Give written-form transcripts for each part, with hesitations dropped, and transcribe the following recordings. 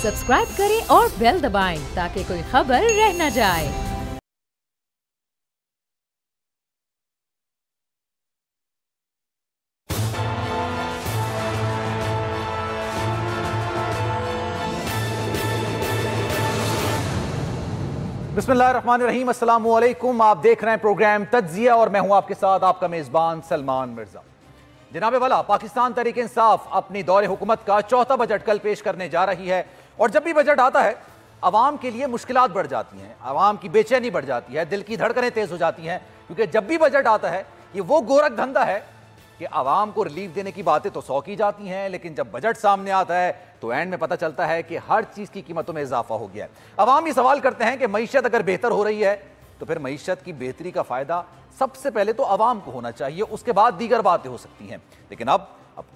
Subscribe करें और bell दबाएं ताकि कोई खबर रह न जाए। बिस्मिल्लाहिर्रहमानिर्रहीम, अस्सलामु अलैकुम। आप देख रहे हैं प्रोग्राम तज्जिया और मैं हूं आपके साथ आपका मेजबान सलमान मिर्जा। जनाबे वाला, पाकिस्तान तहरीक इंसाफ अपनी दौरे हुकूमत का चौथा बजट कल पेश करने जा रही है और जब भी बजट आता है अवाम के लिए मुश्किलात बढ़ जाती हैं, अवाम की बेचैनी बढ़ जाती है, दिल की धड़कनें तेज हो जाती हैं, क्योंकि जब भी बजट आता है ये वो गोरख धंधा है कि आवाम को रिलीफ देने की बातें तो 100 की जाती हैं, लेकिन जब बजट सामने आता है तो एंड में पता चलता है कि हर चीज़ की कीमतों में इजाफा हो गया है। अवाम ये सवाल करते हैं कि मईशत अगर बेहतर हो रही है तो फिर मईशत की बेहतरी का फ़ायदा सबसे पहले तो अवाम को होना चाहिए, उसके बाद दीगर बातें हो सकती हैं। लेकिन अब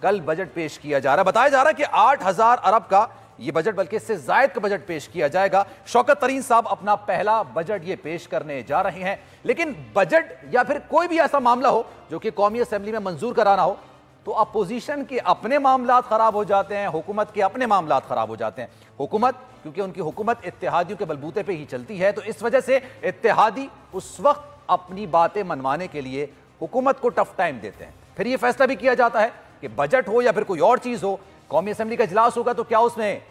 कल बजट पेश किया जा रहा है, बताया जा रहा है कि 8,000 अरब का ये बजट, बल्कि इससे जायद का बजट पेश किया जाएगा। शौकत तरीन साहब अपना पहला बजट ये पेश करने जा रहे हैं, लेकिन बजट या फिर कोई भी ऐसा मामला हो जो कि कौमी असेंबली में मंजूर कराना हो तो अपोजिशन के अपने मामलात खराब हो जाते हैं, हुकूमत के अपने मामलात खराब हो जाते हैं। हुकूमत, क्योंकि उनकी हुकूमत इत्तेहादियों के बलबूते पे ही चलती है, तो इस वजह से इत्तेहादी उस वक्त अपनी बातें मनवाने के लिए हुकूमत को टफ टाइम देते हैं। फिर यह फैसला भी किया जाता है कि बजट हो या फिर कोई और चीज हो, कौमी असेंबली का इजलास होगा तो क्या उसमें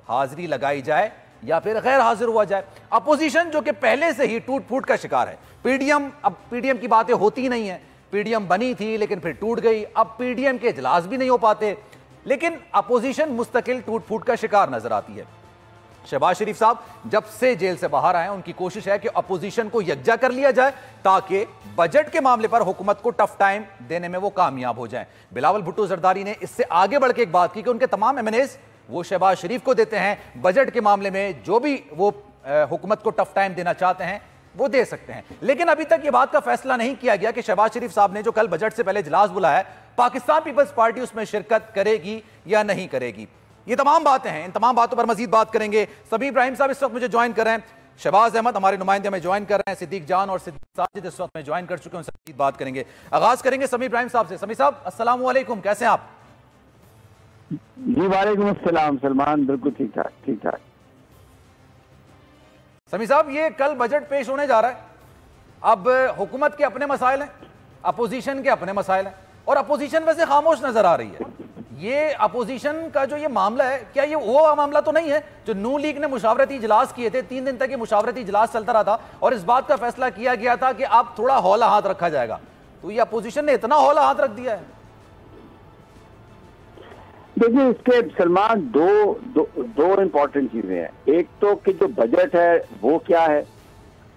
हाजिरी लगाई जाए या फिर गैर हाजिर हुआ जाए। अपोजिशन जो कि पहले से ही टूट फूट का शिकार है, पीडीएम, अब पीडीएम की बातें होती नहीं है, पीडीएम बनी थी लेकिन फिर टूट गई, अब पीडीएम के इजलास भी नहीं हो पाते, लेकिन अपोजिशन मुस्तकिल टूट फूट का शिकार नजर आती है। शहबाज शरीफ साहब जब से जेल से बाहर आए उनकी कोशिश है कि अपोजिशन को यकजा कर लिया जाए ताकि बजट के मामले पर हुकूमत को टफ टाइम देने में वो कामयाब हो जाएं। बिलावल भुट्टो जरदारी ने इससे आगे बढ़ के एक बात की कि उनके तमाम एमएनएज वो शहबाज शरीफ को देते हैं, बजट के मामले में जो भी वो हुकूमत को टफ टाइम देना चाहते हैं वो दे सकते हैं। लेकिन अभी तक ये बात का फैसला नहीं किया गया कि शहबाज शरीफ साहब ने जो कल बजट से पहले इजलास बुलाया है, पाकिस्तान पीपल्स पार्टी उसमें शिरकत करेगी या नहीं करेगी। ये तमाम बातें हैं, इन तमाम बातों पर मजीद बात करेंगे। समीर इब्राहिम साहब इस वक्त मुझे ज्वाइन कर रहे हैं, शहबाज अहमद हमारे नुमाइंदे में ज्वाइन कर रहे हैं, सिद्दीक जान और सिद्दीक साजिद इस वक्त में ज्वाइन कर चुके हैं, उनसे मजीद बात करेंगे। आगाज करेंगे समीर इब्राहिम साहब से। समीर साहब अस्सलाम वालेकुम, कैसे हैं आप? जी वालेकुम अस्सलाम सलमान, बिल्कुल ठीक ठाक ठीक ठाक। समीर साहब ये कल बजट पेश होने जा रहा है, अब हुकूमत के अपने मसाइल हैं, अपोजिशन के अपने मसाइल हैं और अपोजिशन वैसे खामोश नजर आ रही है। ये अपोजिशन का जो ये मामला है, क्या ये वो मामला तो नहीं है जो नून लीग ने मुशावरती इजलास किए थे, 3 दिन तक ये मुशावरती इजलास चलता रहा था और इस बात का फैसला किया गया था कि अब थोड़ा हौला हाथ रखा जाएगा, तो ये अपोजिशन ने इतना हौला हाथ रख दिया है? देखिए इसके सलमान दो इंपॉर्टेंट चीजें हैं। एक तो कि जो बजट है वो क्या है,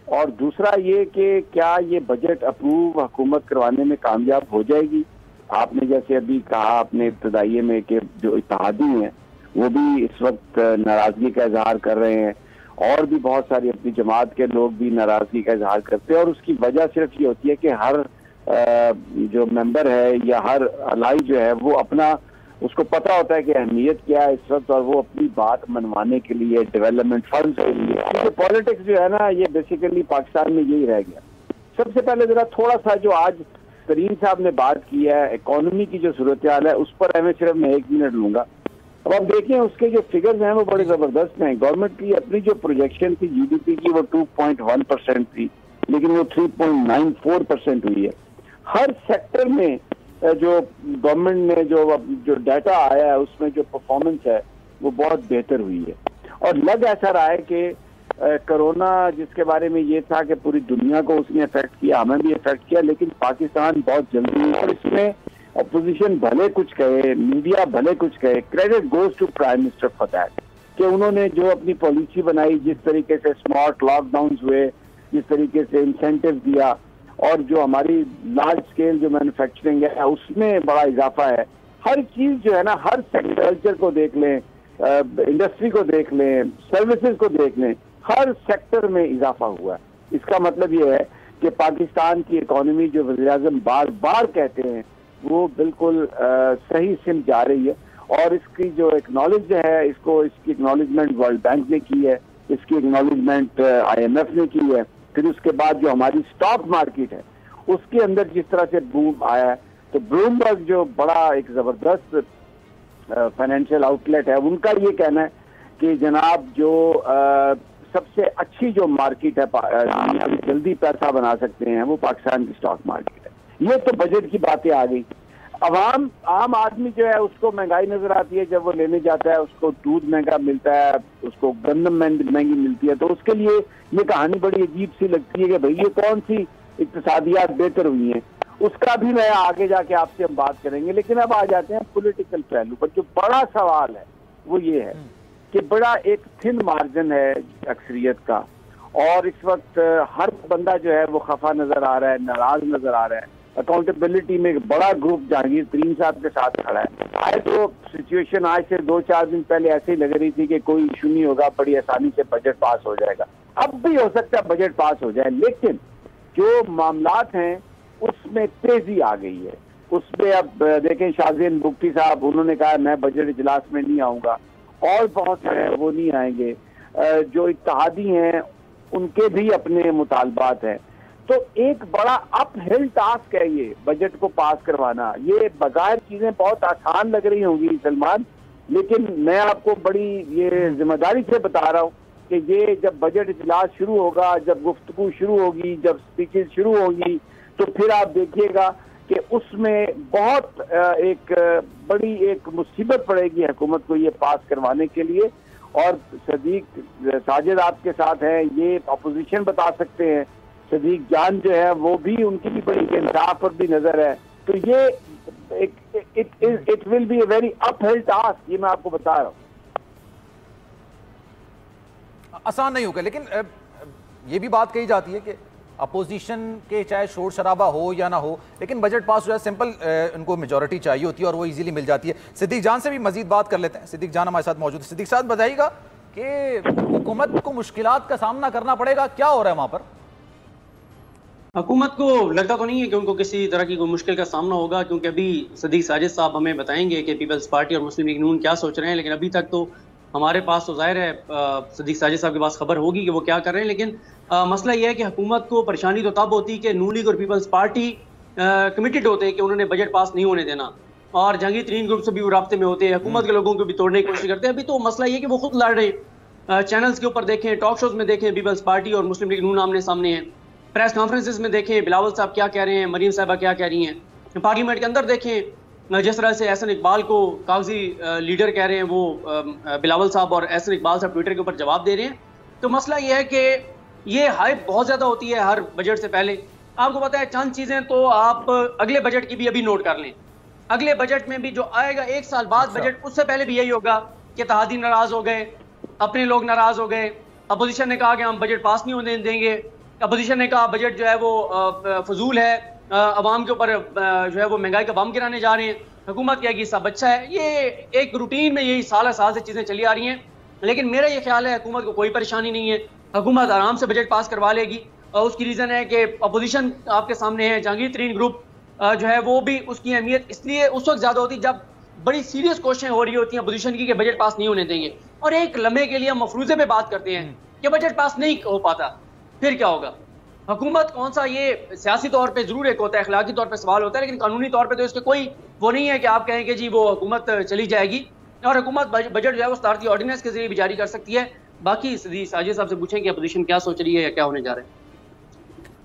और दूसरा ये कि क्या ये बजट अप्रूव हुकूमत करवाने में कामयाब हो जाएगी। आपने जैसे अभी कहा अपने इब्तदाइये में कि जो इत्तेहादी हैं वो भी इस वक्त नाराजगी का इजहार कर रहे हैं और भी बहुत सारी अपनी जमात के लोग भी नाराजगी का इजहार करते हैं, और उसकी वजह सिर्फ ये होती है कि हर जो मेंबर है या हर अलाई जो है वो अपना, उसको पता होता है कि अहमियत क्या है इस वक्त, और वो अपनी बात मनवाने के लिए डेवलपमेंट फंड के लिए, तो पॉलिटिक्स जो है ना ये बेसिकली पाकिस्तान में यही रह गया। सबसे पहले जरा थोड़ा सा जो आज तरीन साहब ने बात की है इकोनॉमी की जो सूरत हाल है उस पर हमें सिर्फ मैं 1 मिनट लूंगा। अब आप देखें उसके जो फिगर्स हैं वो बड़े जबरदस्त हैं। गवर्नमेंट की अपनी जो प्रोजेक्शन थी जीडीपी की वो 2.1% थी, लेकिन वो 3.94% हुई है। हर सेक्टर में जो गवर्नमेंट ने जो डाटा आया है उसमें जो परफॉर्मेंस है वो बहुत बेहतर हुई है, और लग ऐसा रहा है कि कोरोना जिसके बारे में ये था कि पूरी दुनिया को उसने इफेक्ट किया, हमें भी इफेक्ट किया, लेकिन पाकिस्तान बहुत जल्दी, और इसमें अपोजिशन भले कुछ कहे, मीडिया भले कुछ कहे, credit goes to prime minister for that कि उन्होंने जो अपनी पॉलिसी बनाई, जिस तरीके से स्मार्ट लॉकडाउन हुए, जिस तरीके से इंसेंटिव दिया, और जो हमारी लार्ज स्केल जो मैन्युफैक्चरिंग है उसमें बड़ा इजाफा है। हर चीज जो है ना, हर सेक्टर को देख लें, इंडस्ट्री को देख लें, सर्विसेज को देख लें, हर सेक्टर में इजाफा हुआ है। इसका मतलब ये है कि पाकिस्तान की इकोनॉमी जो वज़ीर-ए-आज़म बार बार कहते हैं वो बिल्कुल सही सिम जा रही है, और इसकी जो एक्नॉलेज है इसकी एक्नॉलेजमेंट वर्ल्ड बैंक ने की है, इसकी एक्नॉलेजमेंट IMF ने की है। फिर उसके बाद जो हमारी स्टॉक मार्केट है उसके अंदर जिस तरह से बूम आया है, तो ब्लूमबर्ग जो बड़ा एक जबरदस्त फाइनेंशियल आउटलेट है, उनका ये कहना है कि जनाब जो सबसे अच्छी जो मार्केट है दुनिया में जल्दी पैसा बना सकते हैं वो पाकिस्तान की स्टॉक मार्केट है। ये तो बजट की बातें आ गई। आम आदमी जो है उसको महंगाई नजर आती है, जब वो लेने जाता है उसको दूध महंगा मिलता है, उसको गंदम महंगी मिलती है, तो उसके लिए ये कहानी बड़ी अजीब सी लगती है कि भाई ये कौन सी इक्तिसादियात बेहतर हुई हैं। उसका भी मैं आगे जाके आपसे हम बात करेंगे, लेकिन अब आ जाते हैं पॉलिटिकल पहलू पर। जो बड़ा सवाल है वो ये है कि बड़ा एक थिन मार्जिन है अक्सरियत का, और इस वक्त हर बंदा जो है वो खफा नजर आ रहा है, नाराज नजर आ रहा है। अकाउंटेबिलिटी में एक बड़ा ग्रुप जहांगीर तरीन साहब के साथ खड़ा है। आए तो सिचुएशन आज से 2-4 दिन पहले ऐसे ही लग रही थी कि कोई इशू नहीं होगा, बड़ी आसानी से बजट पास हो जाएगा। अब भी हो सकता है बजट पास हो जाए, लेकिन जो मामलात हैं उसमें तेजी आ गई है। उसमें अब देखें शाहजेन बुगटी साहब, उन्होंने कहा मैं बजट इजलास में नहीं आऊंगा, और बहुत सारे वो नहीं आएंगे। जो इत्तेहादी हैं उनके भी अपने मुतालबात हैं। तो एक बड़ा अपहिल टास्क है ये बजट को पास करवाना। ये बगैर चीजें बहुत आसान लग रही होंगी सलमान, लेकिन मैं आपको बड़ी ये जिम्मेदारी से बता रहा हूँ कि ये जब बजट इजलास शुरू होगा, जब गुफ्तगू शुरू होगी, जब स्पीचेस शुरू होंगी, तो फिर आप देखिएगा कि उसमें बहुत एक बड़ी एक मुसीबत पड़ेगी हुकूमत को ये पास करवाने के लिए। और सदीक साजिद आपके साथ है, ये अपोजिशन बता सकते हैं। सदीक जान जो है वो भी, उनकी भी बड़ी इंसाफ पर भी नजर है। तो ये it will be a very uphill task, ये मैं आपको बता रहा हूँ। आसान नहीं होगा, लेकिन ये भी बात कही जाती है कि अपोजिशन के चाहे शोर शराबा हो या ना हो, लेकिन बजट पास हो जाए, सिंपल उनको मेजॉरिटी चाहिए होती है और वो इजीली मिल जाती है। सिद्दीक जान से भी मजीद बात कर लेते हैं। सिद्दीक जान हमारे साथ मौजूद है। सिद्दीक साहब बताइएगा कि हुकूमत को मुश्किलात का सामना करना पड़ेगा, क्या हो रहा है वहां पर? हुकूमत को लगता तो नहीं है कि उनको किसी तरह की कोई मुश्किल का सामना होगा, क्योंकि अभी सदीक साजिद साहब हमें बताएंगे कि पीपल्स पार्टी और मुस्लिम लीग नून क्या सोच रहे हैं। लेकिन अभी तक तो हमारे पास तो जाहिर है सदीक साजिद साहब के पास खबर होगी कि वो क्या कर रहे हैं। लेकिन मसला यह है कि हुकूमत को परेशानी तो तब होती है कि नून लीग और पीपल्स पार्टी कमिटेड होते हैं कि उन्होंने बजट पास नहीं होने देना, और जहांगीर तरीन ग्रुप से भी वो राब्ते में होते हैं, हुकूमत के लोगों को भी तोड़ने की कोशिश करते हैं। अभी तो मसला ये है कि वो खुद लड़ रहे हैं, चैनल्स के ऊपर देखें, टॉक शोज में देखें, पीपल्स पार्टी और मुस्लिम लीग नून आमने सामने हैं। प्रेस कॉन्फ्रेंसेस में देखें बिलावल साहब क्या कह रहे हैं, मरीम साहबा क्या कह रही हैं। पार्लियामेंट के अंदर देखें जिस तरह से एहसन इकबाल को कागजी लीडर कह रहे हैं, वो बिलावल साहब और एहसन इकबाल साहब ट्विटर के ऊपर जवाब दे रहे हैं। तो मसला ये है कि ये हाइप बहुत ज़्यादा होती है हर बजट से पहले। आपको पता है चंद चीज़ें तो आप अगले बजट की भी अभी नोट कर लें। अगले बजट में भी जो आएगा 1 साल बाद बजट, उससे पहले भी यही होगा कि इत्तेहादी नाराज़ हो गए, अपने लोग नाराज़ हो गए, अपोजिशन ने कहा कि हम बजट पास नहीं होने देंगे, अपोजिशन ने कहा बजट जो है वो फजूल है, अवाम के ऊपर जो है वो महंगाई का बम गिराने जा रहे हैं, हुकूमत कहेगी सब अच्छा है। ये एक रूटीन में यही साल से चीज़ें चली आ रही हैं। लेकिन मेरा ये ख्याल है हुकूमत को कोई परेशानी नहीं है, हुकूमत आराम से बजट पास करवा लेगी। और उसकी रीज़न है कि अपोजिशन आपके सामने है, जहांगीर तरीन ग्रुप जो है वो भी, उसकी अहमियत इसलिए उस वक्त ज़्यादा होती जब बड़ी सीरियस कोशिशें हो रही होती हैं अपोजिशन की कि बजट पास नहीं होने देंगे, और एक लम्हे के लिए हम मफरूज़े पे बात करते हैं कि बजट पास नहीं हो पाता, फिर क्या होगा। हुकूमत कौन सा, ये सियासी तौर पे जरूर एक होता है, अखलाकी तौर पे सवाल होता है, लेकिन कानूनी तौर पे तो इसके कोई वो नहीं है कि आप कहें कि जी वो हुकूमत चली जाएगी। और हुकूमत बजट जो है वो सदारती ऑर्डिनेंस के जरिए भी जारी कर सकती है। बाकी साजिद साहब से पूछें कि अपोजिशन क्या सोच रही है या क्या होने जा रहा है।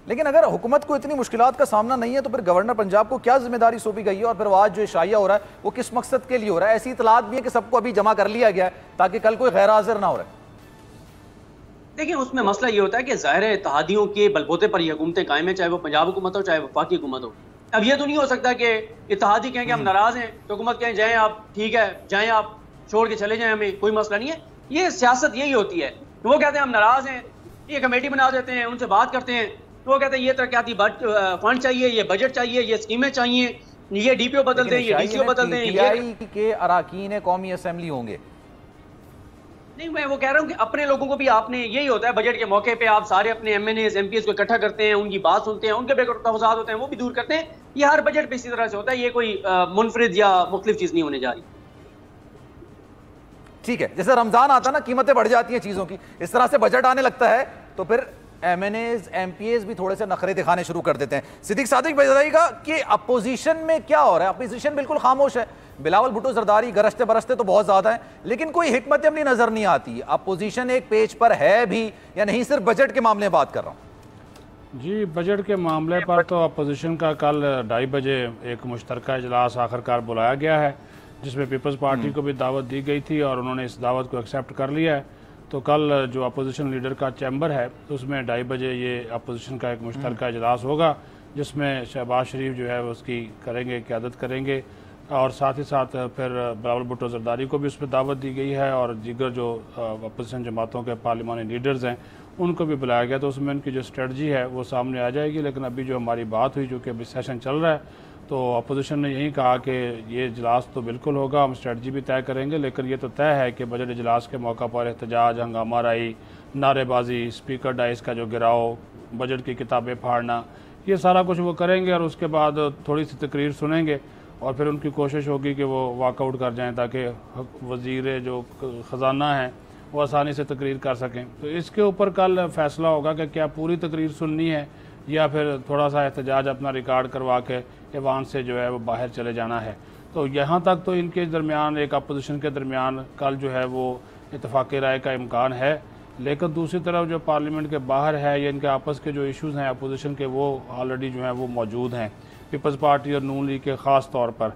लेकिन अगर हुकूमत को इतनी मुश्किलात का सामना नहीं है तो फिर गवर्नर पंजाब को क्या जिम्मेदारी सौंपी गई है, और फिर वो आज जो इशाया हो रहा है वो किस मकसद के लिए हो रहा है? ऐसी इतलात भी है कि सबको अभी जमा कर लिया गया है ताकि कल कोई गैर हाजिर ना हो रहा है। देखिए उसमें मसला ये होता है कि जाहिर है इत्तेहादियों के बलबूते पर ये हुकूमतें कायम है, चाहे वो पंजाब हुकूमत हो चाहे वफाकी हुकूमत हो। अब ये तो नहीं हो सकता कि इत्तेहादी कहें कि हम नाराज हैं तो हुकूमत कहें जाएं आप, ठीक है जाएं आप, छोड़ के चले जाएं, हमें कोई मसला नहीं है। ये सियासत यही होती है, तो वो कहते हैं हम नाराज हैं, ये कमेटी बना देते हैं, उनसे बात करते हैं, तो वो कहते हैं ये तरक्याती फंड चाहिए, ये बजट चाहिए, ये स्कीमें चाहिए, ये डीपीओ बदल दें, ये डीसीओ बदल दें, ये के अराकीन कौमी असेंबली होंगे। नहीं, मैं वो कह रहा हूँ कि अपने लोगों को भी आपने, यही होता है बजट के मौके पे आप सारे अपने एमएनएस एमपीएस को इकट्ठा करते हैं, उनकी बात सुनते हैं, उनके बेतफाजात होते हैं वो भी दूर करते हैं। ये हर बजट पे इसी तरह से होता है, ये कोई मुनफरिद या मुख्तलिफ चीज नहीं होने जा रही। ठीक है, जैसे रमजान आता है ना, कीमतें बढ़ जाती हैं चीजों की, इस तरह से बजट आने लगता है तो फिर एमएनएस एमपीएस भी थोड़े से नखरे दिखाने शुरू कर देते हैं। सिद्दीक सादिक बताइएगा कि अपोजिशन में क्या हो रहा है? अपोजिशन बिल्कुल खामोश है, बिलावल भुट्टो जरदारी गरजते बरसते तो बहुत ज्यादा है, लेकिन कोई हिकमत अमली नजर नहीं आती। अपोजिशन एक पेज पर है भी या नहीं, सिर्फ बजट के मामले में बात कर रहा हूँ। जी, बजट के मामले पर तो अपोजिशन का कल 2:30 बजे एक मुश्तरका इजलास आखिरकार बुलाया गया है, जिसमें पीपल्स पार्टी को भी दावत दी गई थी और उन्होंने इस दावत को एक्सेप्ट कर लिया है। तो कल जो अपोजिशन लीडर का चैम्बर है तो उसमें 2:30 बजे ये अपोजिशन का एक मुश्तरका इजलास होगा, जिसमें शहबाज शरीफ जो है उसकी करेंगे, क़यादत करेंगे, और साथ ही साथ फिर बिलावल भुट्टो जरदारी को भी उसमें दावत दी गई है और दीगर जो अपोजिशन जमातों के पार्लिमानी लीडर्स हैं उनको भी बुलाया गया। तो उसमें उनकी जो स्ट्रेटजी है वो सामने आ जाएगी। लेकिन अभी जो हमारी बात हुई, जो कि अभी सेशन चल रहा है, तो अपोजिशन ने यही कहा कि ये इजलास तो बिल्कुल होगा, हम स्ट्रेटजी भी तय करेंगे, लेकिन ये तो तय है कि बजट इजलास के मौका पर एहतजाज, हंगामा राई, नारेबाजी, स्पीकर डाइस का जो गिराव, बजट की किताबें फाड़ना, ये सारा कुछ वो करेंगे और उसके बाद थोड़ी सी तकरीर सुनेंगे और फिर उनकी कोशिश होगी कि वो वॉकआउट कर जाएं ताकि वज़ीर जो ख़जाना है वो आसानी से तकरीर कर सकें। तो इसके ऊपर कल फैसला होगा कि क्या पूरी तकरीर सुननी है या फिर थोड़ा सा एहतजाज अपना रिकॉर्ड करवा के ऐवान से जो है वो बाहर चले जाना है। तो यहाँ तक तो इनके दरमियान, एक अपोजिशन के दरमियान कल जो है वो इत्तफाक़ी राय का इम्कान है। लेकिन दूसरी तरफ जो पार्लियामेंट के बाहर है या इनके आपस के जो इश्यूज़ हैं अपोजिशन के, वो ऑलरेडी जो हैं वो मौजूद हैं। पीपल्स पार्टी और नून लीग के ख़ास तौर पर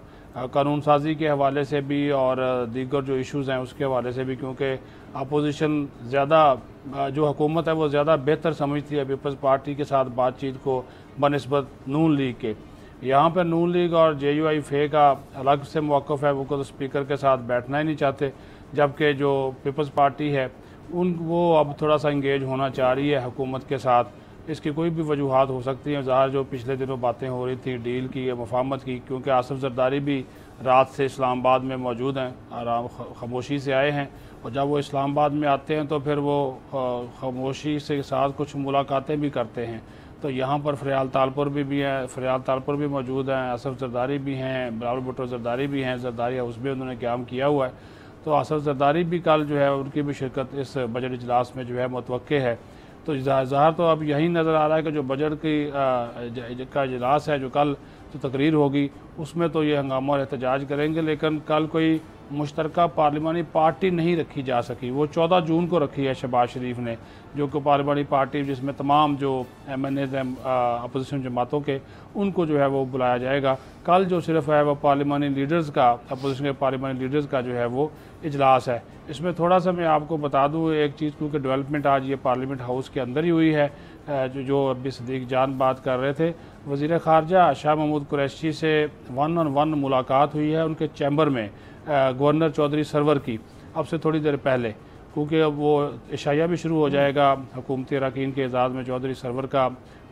कानून साजी के हवाले से भी और दीगर जो इश्यूज़ हैं उसके हवाले से भी, क्योंकि अपोजिशन ज़्यादा जो हुकूमत है वो ज़्यादा बेहतर समझती है पीपल्स पार्टी के साथ बातचीत को बनिस्बत नून लीग के। यहाँ पर नून लीग और JUI का अलग से मौक़िफ़ है, वो तो स्पीकर के साथ बैठना ही नहीं चाहते, जबकि जो पीपल्स पार्टी है वो अब थोड़ा सा इंगेज होना चाह रही है हुकूमत के साथ। इसकी कोई भी वजूहात हो सकती हैं, ज़ाहिर जो पिछले दिनों बातें हो रही थी डील की या मुफाहमत की, क्योंकि आसिफ जरदारी भी रात से इस्लामाबाद में मौजूद हैं, आराम खामोशी से आए हैं, और जब वो इस्लामाबाद में आते हैं तो फिर वो खामोशी से साथ कुछ मुलाकातें भी करते हैं। तो यहाँ पर फ़रियाल तालपुर भी हैं, फ़रियाल तालपुर भी मौजूद हैं, आसिफ जरदारी भी हैं, बिलावल भुट्टो जरदारी भी हैं, जरदारी हाउस में उन्होंने क़याम किया हुआ है। तो आसिफ जरदारी भी कल जो है उनकी भी शिरकत इस बजट इजलास में जो है मुतवक्के है। तो ज़ाहिर तो अब यही नज़र आ रहा है कि जो बजट का इजलास है, जो कल जो तकरीर होगी, उसमें तो ये हंगामा और एहतजाज करेंगे, लेकिन कल कोई मुश्तरका पार्लिमानी पार्टी नहीं रखी जा सकी। वो 14 जून को रखी है शहबाज शरीफ ने, जो कि पार्लिमानी पार्टी जिसमें तमाम जो MNAs हैं अपोजिशन जमातों के, उनको जो है वो बुलाया जाएगा। कल जो सिर्फ है वो पार्लिमानी लीडर्स का, अपोजिशन के पार्लिमानी लीडर्स का जो है वो इजलास है। इसमें थोड़ा सा मैं आपको बता दूँ एक चीज़, क्योंकि डेवलपमेंट आज ये पार्लियामेंट हाउस के अंदर ही हुई है, जो अभी सदीक जान बात कर रहे थे, वज़ीर ख़ारजा शाह महमूद कुरैशी से 1-on-1 मुलाकात हुई है उनके चैम्बर में गवर्नर चौधरी सरवर की, अब से थोड़ी देर पहले, क्योंकि अब वो इशाया भी शुरू हो जाएगा हुकूमती अरकान के एजाज़ में। चौधरी सरवर का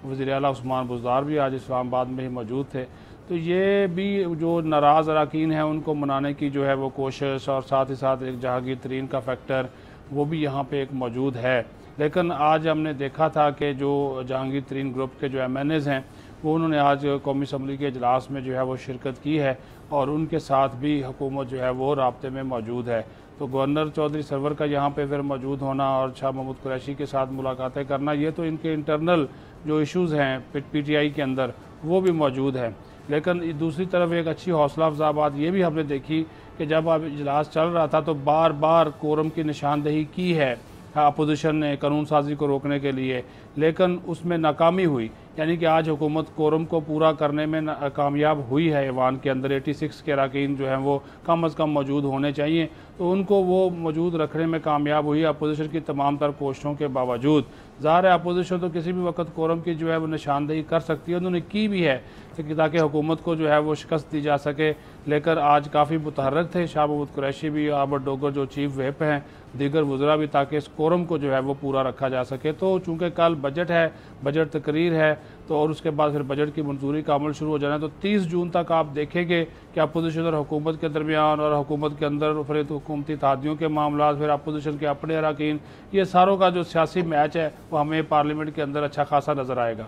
वज़ीर आला उस्मान बुज़दार भी आज इस्लामाबाद में ही मौजूद थे। तो ये भी जो नाराज़ अरकान हैं उनको मनाने की जो है वो कोशिश, और साथ ही साथ एक जहांगीर तरीन का फैक्टर वो भी यहाँ पे एक मौजूद है। लेकिन आज हमने देखा था कि जो जहांगीर तरीन ग्रुप के जो MNAs हैं वो उन्होंने आज कौमी असम्बली के इजलास में जो है वो शिरकत की है, और उनके साथ भी हुकूमत जो है वो राब्ते में मौजूद है। तो गवर्नर चौधरी सरवर का यहाँ पे फिर मौजूद होना और शाह महमूद कुरैशी के साथ मुलाकातें करना, ये तो इनके इंटरनल जो इश्यूज़ हैं PTI के अंदर वो भी मौजूद हैं। लेकिन दूसरी तरफ एक अच्छी हौसला अफजा बात ये भी हमने देखी कि जब अब इजलास चल रहा था तो बार बार कोरम की निशानदेही की है अपोजिशन ने कानून साजी को रोकने के लिए, लेकिन उसमें नाकामी हुई। यानी कि आज हुकूमत कोरम को पूरा करने में कामयाब हुई है। ऐवान के अंदर 86 के अरकान जो हैं वो कम अज़ कम मौजूद होने चाहिए, तो उनको वो मौजूद रखने में कामयाब हुई अपोजिशन की तमाम तर कोशिशों के बावजूद। ज़ाहिर है अपोजिशन तो किसी भी वक्त कोरम की जो है वो निशानदेही कर सकती है, उन्होंने की भी है ताकि हुकूमत को जो है वो शिकस्त दी जा सके। लेकर आज काफ़ी मुतहर्रिक थे शाह महमूद कुरैशी भी, आबद डोगर जो चीफ व्हिप हैं, दीगर वज़रा भी, ताकि इस कोरम को जो है वो पूरा रखा जा सके। तो चूँकि कल बजट है, बजट तकरीर है, तो और उसके बाद फिर बजट की मंजूरी का अमल शुरू हो जाना है। तो 30 जून तक आप देखेंगे कि अपोजिशन और हुकूमत के दरमियान और हुकूमत के अंदर फिर हुकूमती इत्तेहादियों के मामला, फिर अपोजिशन के अपने अरकान, ये सारों का जो सियासी मैच है वो हमें पार्लियामेंट के अंदर अच्छा खासा नजर आएगा।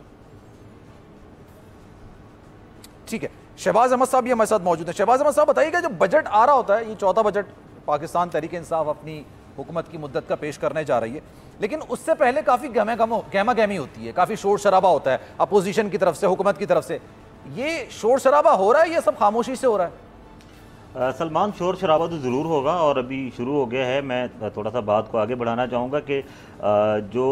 ठीक है, शहबाज अहमद साहब भी हमारे साथ मौजूद हैं। शहबाज अहमद साहब बताइएगा, जब बजट आ रहा होता है, ये चौथा बजट पाकिस्तान तहरीक इंसाफ अपनी हुकूमत की मुद्दत का पेश करने जा रही है, लेकिन उससे पहले काफ़ी गहमा गहमी होती है, काफ़ी शोर शराबा होता है अपोजिशन की तरफ से, हुकूमत की तरफ से। ये शोर शराबा हो रहा है, ये सब खामोशी से हो रहा है? सलमान, शोर शराबा तो ज़रूर होगा और अभी शुरू हो गया है। मैं थोड़ा सा बात को आगे बढ़ाना चाहूँगा कि जो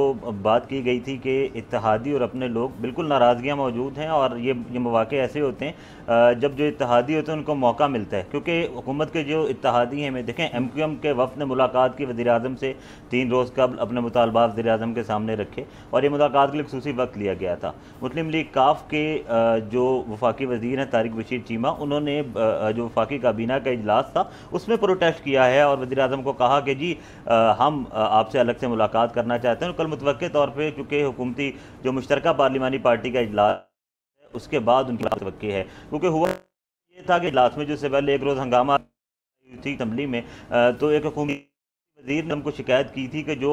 बात की गई थी कि इत्तेहादी और अपने लोग, बिल्कुल नाराज़गियाँ मौजूद हैं और ये मौके ऐसे होते हैं जब जो इत्तेहादी होते हैं उनको मौका मिलता है, क्योंकि हुकूमत के जो इत्तेहादी हैं, मैं देखें MQM के वफ़द ने मुलाकात की वज़ीर-ए-आज़म से 3 रोज़ कबल, अपने मुतालबात वज़ीर-ए-आज़म के सामने रखे और ये मुलाकात के लिए ख़ुसूसी वक्त लिया गया था। मुस्लिम लीग काफ के जो वफाकी वज़ीर हैं तारिक बशीर चीमा, उन्होंने जो वफाकी काबीना का इजलास था उसमें प्रोटेस्ट किया है और वज़ीर-ए-आज़म को कहा कि जी हम आपसे अलग से मुलाकात करना चाहते हैं। कल मुतवक्के तौर पर चूँकि हुकूमती जो मुश्तरका पार्लिमानी पार्टी का इजलास है उसके बाद उनकी बात मुतवक्के है, क्योंकि हुआ ये था कि इजलास में जो से पहले एक रोज़ हंगामा थी असम्बली में, तो एक हुकूमती वज़ीर ने हमको शिकायत की थी कि जो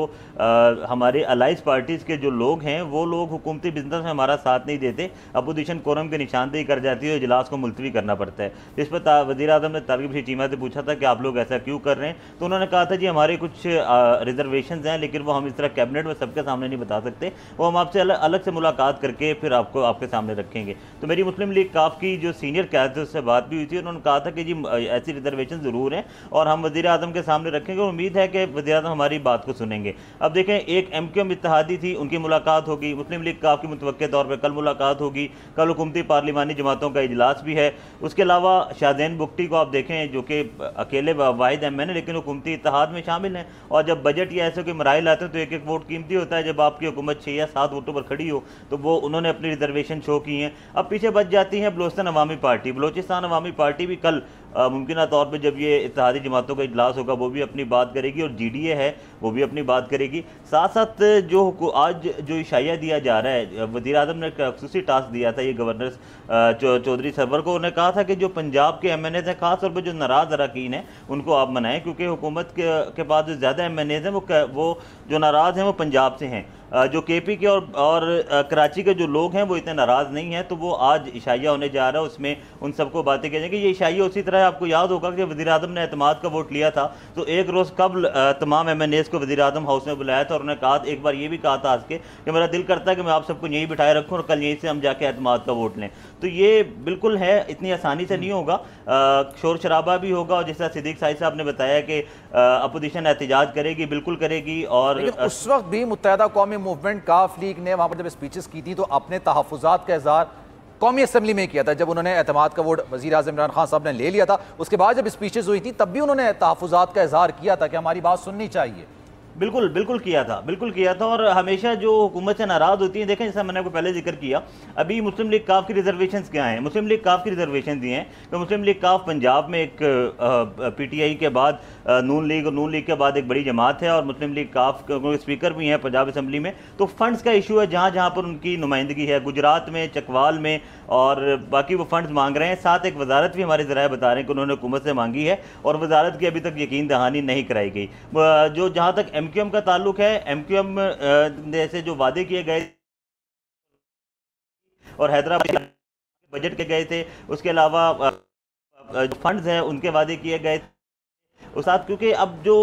हमारे अलाइज पार्टीज़ के जो लोग हैं वो लोग हुकूमती बिजनेस में हमारा साथ नहीं देते, अपोजिशन कोरम की निशानदेही कर जाती है, इजलास को मुलतवी करना पड़ता है। इस पर वज़ीर-ए-आज़म ने तारिक बशीर चीमा से पूछा था कि आप लोग ऐसा क्यों कर रहे हैं, तो उन्होंने कहा था जी हमारे कुछ रिजर्वेशन हैं लेकिन वो हम इस तरह कैबिनेट में सबके सामने नहीं बता सकते, वो हम आपसे अलग से मुलाकात करके फिर आपको आपके सामने रखेंगे। तो मेरी मुस्लिम लीग काफ की जो सीनियर क़यादत उससे बात भी हुई थी, उन्होंने कहा था कि जी ऐसी रिजर्वेशन ज़रूर हैं और हम वज़ीर-ए-आज़म के सामने रखेंगे, उम्मीद है कि वज़ीर-ए-आज़म हमारी बात को सुनेंगे। अब देखें, एक MQM इत्तेहादी थी, उनकी मुलाकात होगी, मुस्लिम लीग काफ की मुतवक्के तौर पर कल मुलाकात होगी, कल हुकूमती पार्लिमानी जमातों का इजलास भी है। उसके अलावा शाहज़ैन बुगटी को आप देखें जो कि अकेले वाहिद MN लेकिन हुकूमती इत्तेहाद में शामिल हैं, और जब बजट या ऐसे कोई मराइल आते हैं तो एक एक वोट कीमती होता है। जब आपकी हुकूमत 6 या 7 वोटों पर खड़ी हो तो वो उन्होंने अपनी रिजर्वेशन शो की हैं। अब पीछे बच जाती हैं बलोचिस्तान अवामी पार्टी। बलोचिस्तान अवामी पार्टी भी कल मुमकिन तौर पर जब ये इत्तेहादी जमातों का इजलास होगा वो भी अपनी बात करेगी और GDA है वो भी अपनी बात करेगी। साथ साथ जो आज जो इशाया दिया जा रहा है, वज़ीर-ए-आज़म ने ख़ुसूसी टास्क दिया था ये गवर्नर चौधरी सरवर को, उन्होंने कहा था कि जो पंजाब के MNAs हैं, ख़ास तौर पर जो नाराज़ अरकान हैं उनको आप मनाएं, क्योंकि हुकूमत के पास जो ज़्यादा MNAs हैं वो जो नाराज़ हैं वो पंजाब से हैं। जो KP के और कराची के जो लोग हैं वो इतने नाराज़ नहीं हैं, तो वो आज इशाया होने जा रहा है, उसमें उन सबको बातें की जाएंगी। ये इशाया उसी तरह आपको याद होगा कि वज़ीर-ए-आज़म ने एतमाद का वोट लिया था तो एक रोज़ कबल तमाम MNAs को वज़ीर-ए-आज़म हाउस में बुलाया था और उन्होंने कहा, एक बार ये भी कहा था आज के कि मेरा दिल करता है कि मैं आप सबको यहीं बिठाए रखूँ और कल यहीं से हम जाके एतमाद का वोट लें। तो ये बिल्कुल है, इतनी आसानी से नहीं होगा, शोर शराबा भी होगा और जैसा सिद्दीक साहिब साहब ने बताया कि अपोजिशन एहतजाज करेगी, बिल्कुल करेगी। और उस वक्त भी मुत्तहदा कौमी मूवमेंट काफ लीग ने वहां पर जब स्पीचेस की थी तो अपने तहफ़्फ़ुज़ात का इज़हार कौमी असम्बली में किया था। जब उन्होंने एतमाद का वोट वज़ीर-ए-आज़म इमरान खान साहब ने ले लिया था, उसके बाद जब स्पीचेस हुई थी तब भी उन्होंने तहफ़्फ़ुज़ात का इज़हार किया था कि हमारी बात सुननी चाहिए। बिल्कुल किया था और हमेशा जो हुकूमत से नाराज़ होती है, देखें जैसा मैंने आपको पहले जिक्र किया, अभी मुस्लिम लीग काफ की रिजर्वेशंस क्या हैं। मुस्लिम लीग काफ की रिजर्वेशन दी हैं तो मुस्लिम लीग काफ पंजाब में एक PTI के बाद नून लीग के बाद एक बड़ी जमात है और मुस्लिम लीग काफ स्पीकर भी हैं पंजाब असम्बली में। तो फंड्स का इशू है जहाँ जहाँ पर उनकी नुमाइंदगी है, गुजरात में, चकवाल में, और बाकी वो फंड्स मांग रहे हैं। साथ एक वजारत भी हमारे ज़राए बता रहे हैं कि उन्होंने हुकूमत से मांगी है और वजारत की अभी तक यकीन दहानी नहीं कराई गई। जो जहाँ तक MQM का ताल्लुक है, MQM जैसे जो वादे किए गए और हैदराबाद बजट के गए थे, उसके अलावा जो फंड्स हैं उनके वादे किए गए उस साथ, क्योंकि अब जो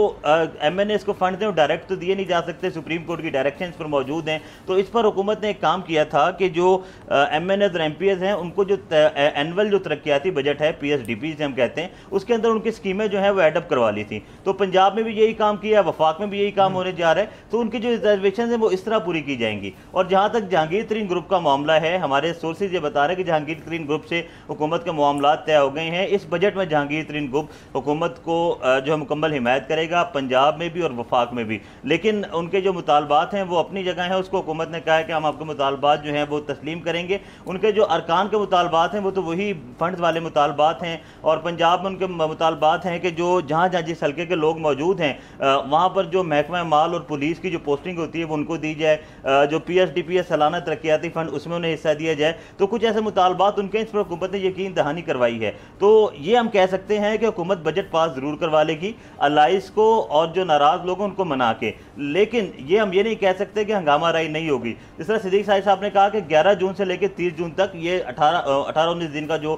MNAs को फंड हैं वो डायरेक्ट तो दिए नहीं जा सकते, सुप्रीम कोर्ट की डायरेक्शंस पर मौजूद हैं। तो इस पर हुकूमत ने एक काम किया था कि जो MNAs और MPs हैं उनको जो एनुअल जो तरक्याती बजट है, PSDP से हम कहते हैं, उसके अंदर उनकी स्कीमें जो है वो एडअप करवा ली थी। तो पंजाब में भी यही काम किया, वफाक में भी यही काम होने जा रहा है। तो उनकी जो रिजर्वेशन है वो इस तरह पूरी की जाएंगी। और जहाँ तक जहांगीर तरीन ग्रुप का मामला है, हमारे सोर्सेज ये बता रहे हैं कि जहांगीर तरीन ग्रुप से हुकूमत के मामला तय हो गए हैं। इस बजट में जहांगीर तरीन ग्रुप हुकूमत को जो मुकम्मल हिमायत करेगा, पंजाब में भी और वफाक में भी। लेकिन उनके जो मुतालबात हैं वो अपनी जगह हैं, उसको हुकूमत ने कहा है कि हम आपके मुतालबात जो हैं वो तस्लीम करेंगे। उनके जो अरकान के मुतालबात हैं वो तो वही फंड्स वाले मुतालबात हैं, और पंजाब में उनके मुतालबात हैं कि जो जहाँ जहाँ जिस हल्के के लोग मौजूद हैं वहाँ पर जो महकमा माल और पुलिस की जो पोस्टिंग होती है वो उनको दी जाए, जो PSDP सालाना तरक्याती फंड उसमें उन्हें हिस्सा दिया जाए। तो कुछ ऐसे मुतालबात उनके, इस पर हुकूमत ने यकीन दहानी करवाई है। तो ये हम कह सकते हैं कि हुकूमत बजट पास ज़रूर करवा लेगी अलाइस को और जो नाराज लोग हैं उनको मना के। लेकिन हम ये नहीं कह सकते कि हंगामा राई नहीं होगी। जिस तरह सिद्दीक साहब ने कहा कि 11 जून से लेकर 30 जून तक ये 18-19 दिन का जो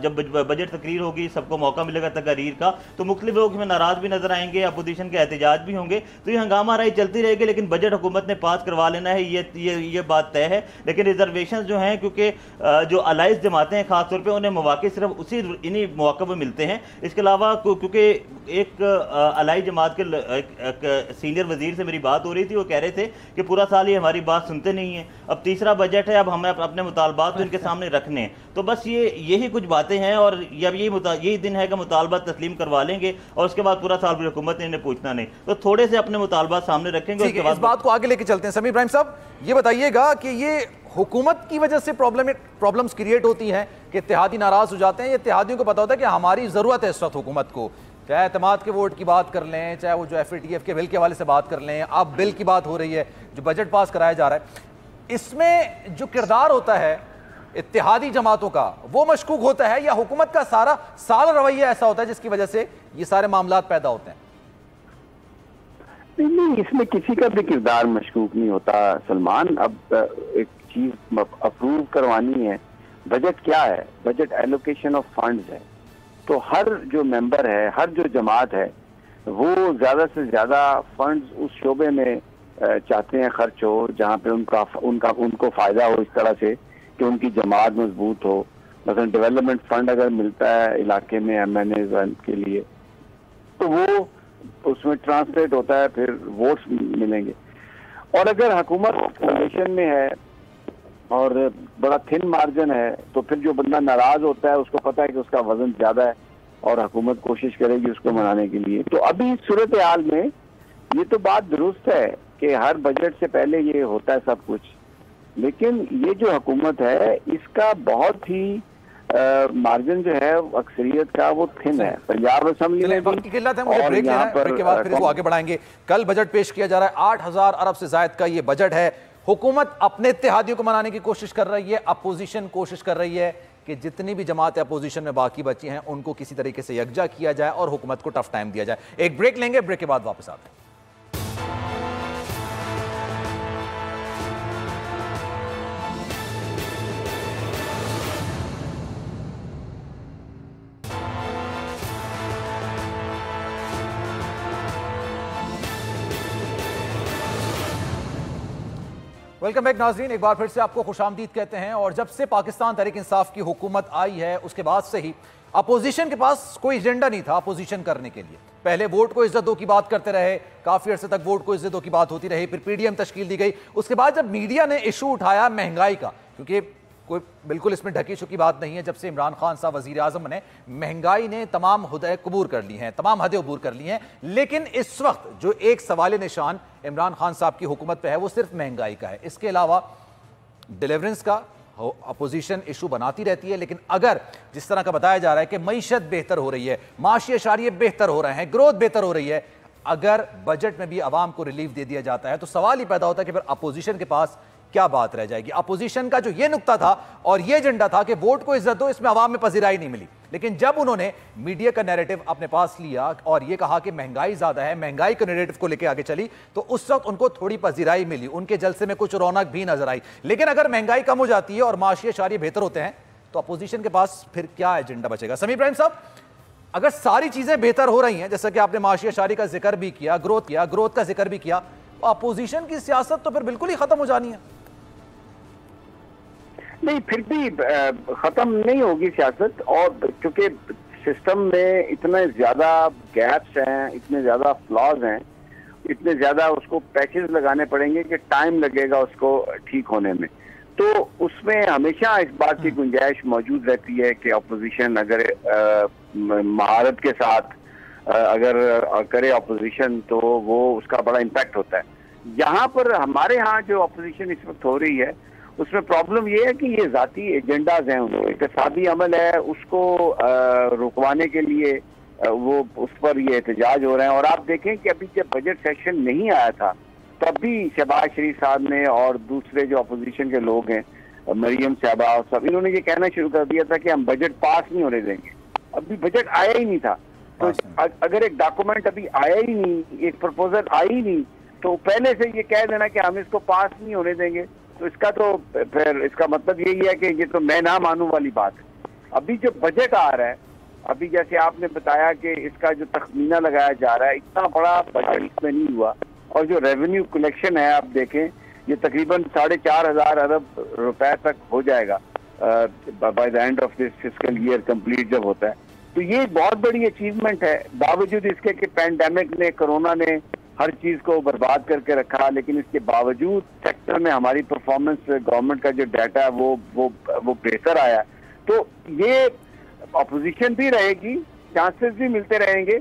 जब बजट तकरीर होगी, सबको मौका मिलेगा तकरीर का, तो मुख्तलिफ लोग इसमें नाराज भी नजर आएंगे, अपोजिशन के एहतजाज भी होंगे, तो ये हंगामा राई चलती रहेगी। लेकिन बजट हुकूमत ने पास करवा लेना है, ये बात तय है। लेकिन रिजर्वेशन जो हैं, क्योंकि जो अलाइस जमातें हैं खासतौर पर, उन्हें मौके सिर्फ इन्हीं मौके पर मिलते हैं। इसके अलावा क्योंकि एक अलाई जमात के सीनियर वजीर से मेरी बात हो रही थी, वो कह रहे थे कि पूरा साल ये हमारी बात सुनते नहीं है, अब तीसरा बजट है, अब हमें अपने मुतालबात तो इनके सामने रखने हैं। तो बस यही कुछ बातें हैं और यही दिन है कि मुतालबा तस्लीम करवा लेंगे और उसके बाद पूरा साल भी हुकूमत ने इन्हें पूछना नहीं, तो थोड़े से अपने मुतालबात सामने रखेंगे। उसके बाद इस बात को आगे लेके चलते हैं। समीर इब्राहिम साहब, ये बताइएगा कि ये हुकूमत की वजह से प्रॉब्लम्स क्रिएट होती हैं कि इत्तेहादी नाराज हो जाते हैं, ये इत्तेहादियों को पता होता है कि हमारी जरूरत है इस वक्त हुकूमत को, चाहे एतमाद के वोट की बात कर लें, चाहे वो जो FATF के बिल के हवाले से बात कर लें, अब बिल की बात हो रही है, जो बजट पास कराया जा रहा है, इसमें जो किरदार होता है इत्तेहादी जमातों का वो मशकूक होता है, या हुकूमत का सारा साल रवैया ऐसा होता है जिसकी वजह से ये सारे मामलात पैदा होते हैं? नहीं, इसमें किसी का भी किरदार मशकूक नहीं होता सलमान। अब एक चीज अप्रूव करवानी है, बजट क्या है? बजट एलोकेशन ऑफ फंड्स है। तो हर जो मेंबर है, हर जो जमात है, वो ज्यादा से ज्यादा फंड्स उस शोबे में चाहते हैं खर्च हो जहाँ पे उनको फायदा हो, इस तरह से कि उनकी जमात मजबूत हो। मतलब डेवलपमेंट फंड अगर मिलता है इलाके में MNAs के लिए, तो वो उसमें ट्रांसलेट होता है, फिर वोट्स मिलेंगे। और अगर हुकूमत कोalition में है और बड़ा थिन मार्जिन है, तो फिर जो बंदा नाराज होता है उसको पता है कि उसका वजन ज्यादा है और हुकूमत कोशिश करेगी उसको मनाने के लिए। तो अभी इस सूरत हाल में ये तो बात दुरुस्त है कि हर बजट से पहले ये होता है सब कुछ, लेकिन ये जो हुकूमत है इसका बहुत ही मार्जिन जो है अक्सरियत का वो थिन है। पंजाब असेंबली में वक्त की किल्लत है, मुझे ब्रेक लेना है, ब्रेक के बाद फिर इसको आगे बढ़ाएंगे। कल बजट पेश किया जा रहा है, 8,000 अरब से जायद का ये बजट है। हुकूमत अपने इत्तेहादियों को मनाने की कोशिश कर रही है, अपोजिशन कोशिश कर रही है कि जितनी भी जमातें अपोजिशन में बाकी बची हैं उनको किसी तरीके से यकजा किया जाए और हुकूमत को टफ टाइम दिया जाए। एक ब्रेक लेंगे, ब्रेक के बाद वापस आते हैं। वेलकम बैक नाज़रीन, एक बार फिर से आपको खुशामदीद कहते हैं। और जब से पाकिस्तान तहरीक इंसाफ की हुकूमत आई है उसके बाद से ही अपोजिशन के पास कोई एजेंडा नहीं था अपोजिशन करने के लिए। पहले वोट को इज्जत दो की बात करते रहे, काफी अरसे तक वोट को इज्जत दो की बात होती रही, फिर PDM तश्कील दी गई। उसके बाद जब मीडिया ने इशू उठाया महंगाई का, क्योंकि कोई बिल्कुल इसमें ढकी छुपी बात नहीं है, जब से इमरान खान साहब वजीर आजम बने महंगाई ने तमाम हदें कबूर कर ली हैं, तमाम हदें अबूर कर ली हैं। लेकिन इस वक्त जो एक सवाल निशान इमरान खान साहब की हुकूमत पे है वो सिर्फ महंगाई का है। इसके अलावा डिलीवरेंस का अपोजिशन इशू बनाती रहती है, लेकिन अगर जिस तरह का बताया जा रहा है कि मईशत बेहतर हो रही है, माशी अशारिये बेहतर हो रहे हैं, ग्रोथ बेहतर हो रही है, अगर बजट में भी आवाम को रिलीफ दे दिया जाता है तो सवाल ही पैदा होता है कि फिर अपोजिशन के पास क्या बात रह जाएगी। अपोजिशन का जो ये नुक्ता था और ये एजेंडा था कि वोट को इज्जत दो, इसमें आवाम में पजीराई नहीं मिली। लेकिन जब उन्होंने मीडिया का नैरेटिव अपने पास लिया और ये कहा कि महंगाई ज्यादा है, महंगाई के नैरेटिव को लेकर आगे चली, तो उस वक्त उनको थोड़ी पजीराई मिली, उनके जलसे में कुछ रौनक भी नजर आई। लेकिन अगर महंगाई कम हो जाती है और माशी अशारिये बेहतर होते हैं तो अपोजिशन के पास फिर क्या एजेंडा बचेगा? समीर इब्राहिम साहब, अगर सारी चीजें बेहतर हो रही हैं, जैसा कि आपने माशी अशारिये का जिक्र भी किया, ग्रोथ का जिक्र भी किया, तो अपोजिशन की सियासत तो फिर बिल्कुल ही खत्म हो जानी है। नहीं, फिर भी खत्म नहीं होगी सियासत, और क्योंकि सिस्टम में इतने ज्यादा गैप्स हैं, इतने ज्यादा फ्लॉज हैं, इतने ज्यादा उसको पैचेस लगाने पड़ेंगे कि टाइम लगेगा उसको ठीक होने में। तो उसमें हमेशा इस बात की गुंजाइश मौजूद रहती है कि अपोजिशन अगर महारत के साथ अगर करे अपोजिशन तो वो उसका बड़ा इम्पैक्ट होता है। यहाँ पर हमारे यहाँ जो अपोजिशन इस वक्त हो रही है उसमें प्रॉब्लम ये है कि ये जाती एजेंडाज हैं, उनको इक़्तिसादी अमल है उसको रुकवाने के लिए वो उस पर ये एहतजाज हो रहे हैं। और आप देखें कि अभी जब बजट सेशन नहीं आया था तब भी शहबाज शरीफ साहब ने और दूसरे जो अपोजिशन के लोग हैं, मरियम साहबा और सब, इन्होंने ये कहना शुरू कर दिया था कि हम बजट पास नहीं होने देंगे। अभी बजट आया ही नहीं था, तो अगर एक डॉक्यूमेंट अभी आया ही नहीं, एक प्रपोजल आई ही नहीं, तो पहले से ये कह देना कि हम इसको पास नहीं होने देंगे, तो इसका तो फिर इसका मतलब यही है कि ये तो मैं ना मानूं वाली बात है। अभी जो बजट आ रहा है, अभी जैसे आपने बताया कि इसका जो तखमीना लगाया जा रहा है, इतना बड़ा बजट इसमें नहीं हुआ, और जो रेवेन्यू कलेक्शन है आप देखें, ये तकरीबन 4,500 अरब रुपए तक हो जाएगा by the end of this fiscal year complete जब होता है। तो ये बहुत बड़ी अचीवमेंट है, बावजूद इसके कि पैंडेमिक ने, कोरोना ने हर चीज को बर्बाद करके रखा, लेकिन इसके बावजूद सेक्टर में हमारी परफॉर्मेंस, गवर्नमेंट का जो डाटा है वो बेहतर आया। तो ये अपोजिशन भी रहेगी, चांसेस भी मिलते रहेंगे,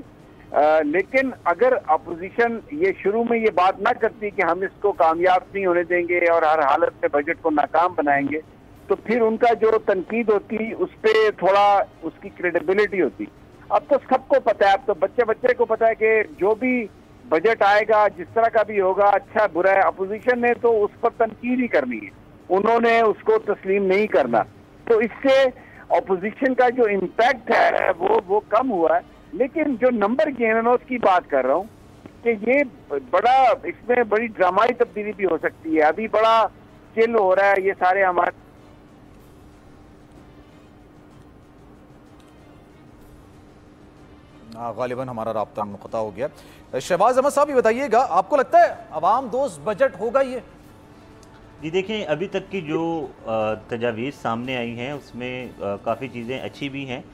लेकिन अगर अपोजिशन ये शुरू में ये बात ना करती कि हम इसको कामयाब नहीं होने देंगे और हर हालत में बजट को नाकाम बनाएंगे, तो फिर उनका जो तनकीद होती उस पर थोड़ा उसकी क्रेडिबिलिटी होती। अब तो सबको पता है, अब तो बच्चे को पता है कि जो भी बजट आएगा, जिस तरह का भी होगा, अच्छा बुरा है, अपोजिशन ने तो उस पर तनकीद ही करनी है, उन्होंने उसको तस्लीम नहीं करना। तो इससे अपोजिशन का जो इम्पैक्ट है वो कम हुआ है। लेकिन जो नंबर गेम है, मैं उसकी बात कर रहा हूँ कि ये बड़ा, इसमें बड़ी ड्रामाई तब्दीली भी हो सकती है। अभी बड़ा चिल हो रहा है, ये सारे हमारे गालिबन हमारा राब्ता मुक़ता हो गया। शहबाज अहमद साहब, ये बताइएगा, आपको लगता है अवाम दोस्त बजट होगा ये? जी देखें, अभी तक की जो तजावीज़ सामने आई हैं उसमें काफ़ी चीज़ें अच्छी भी हैं,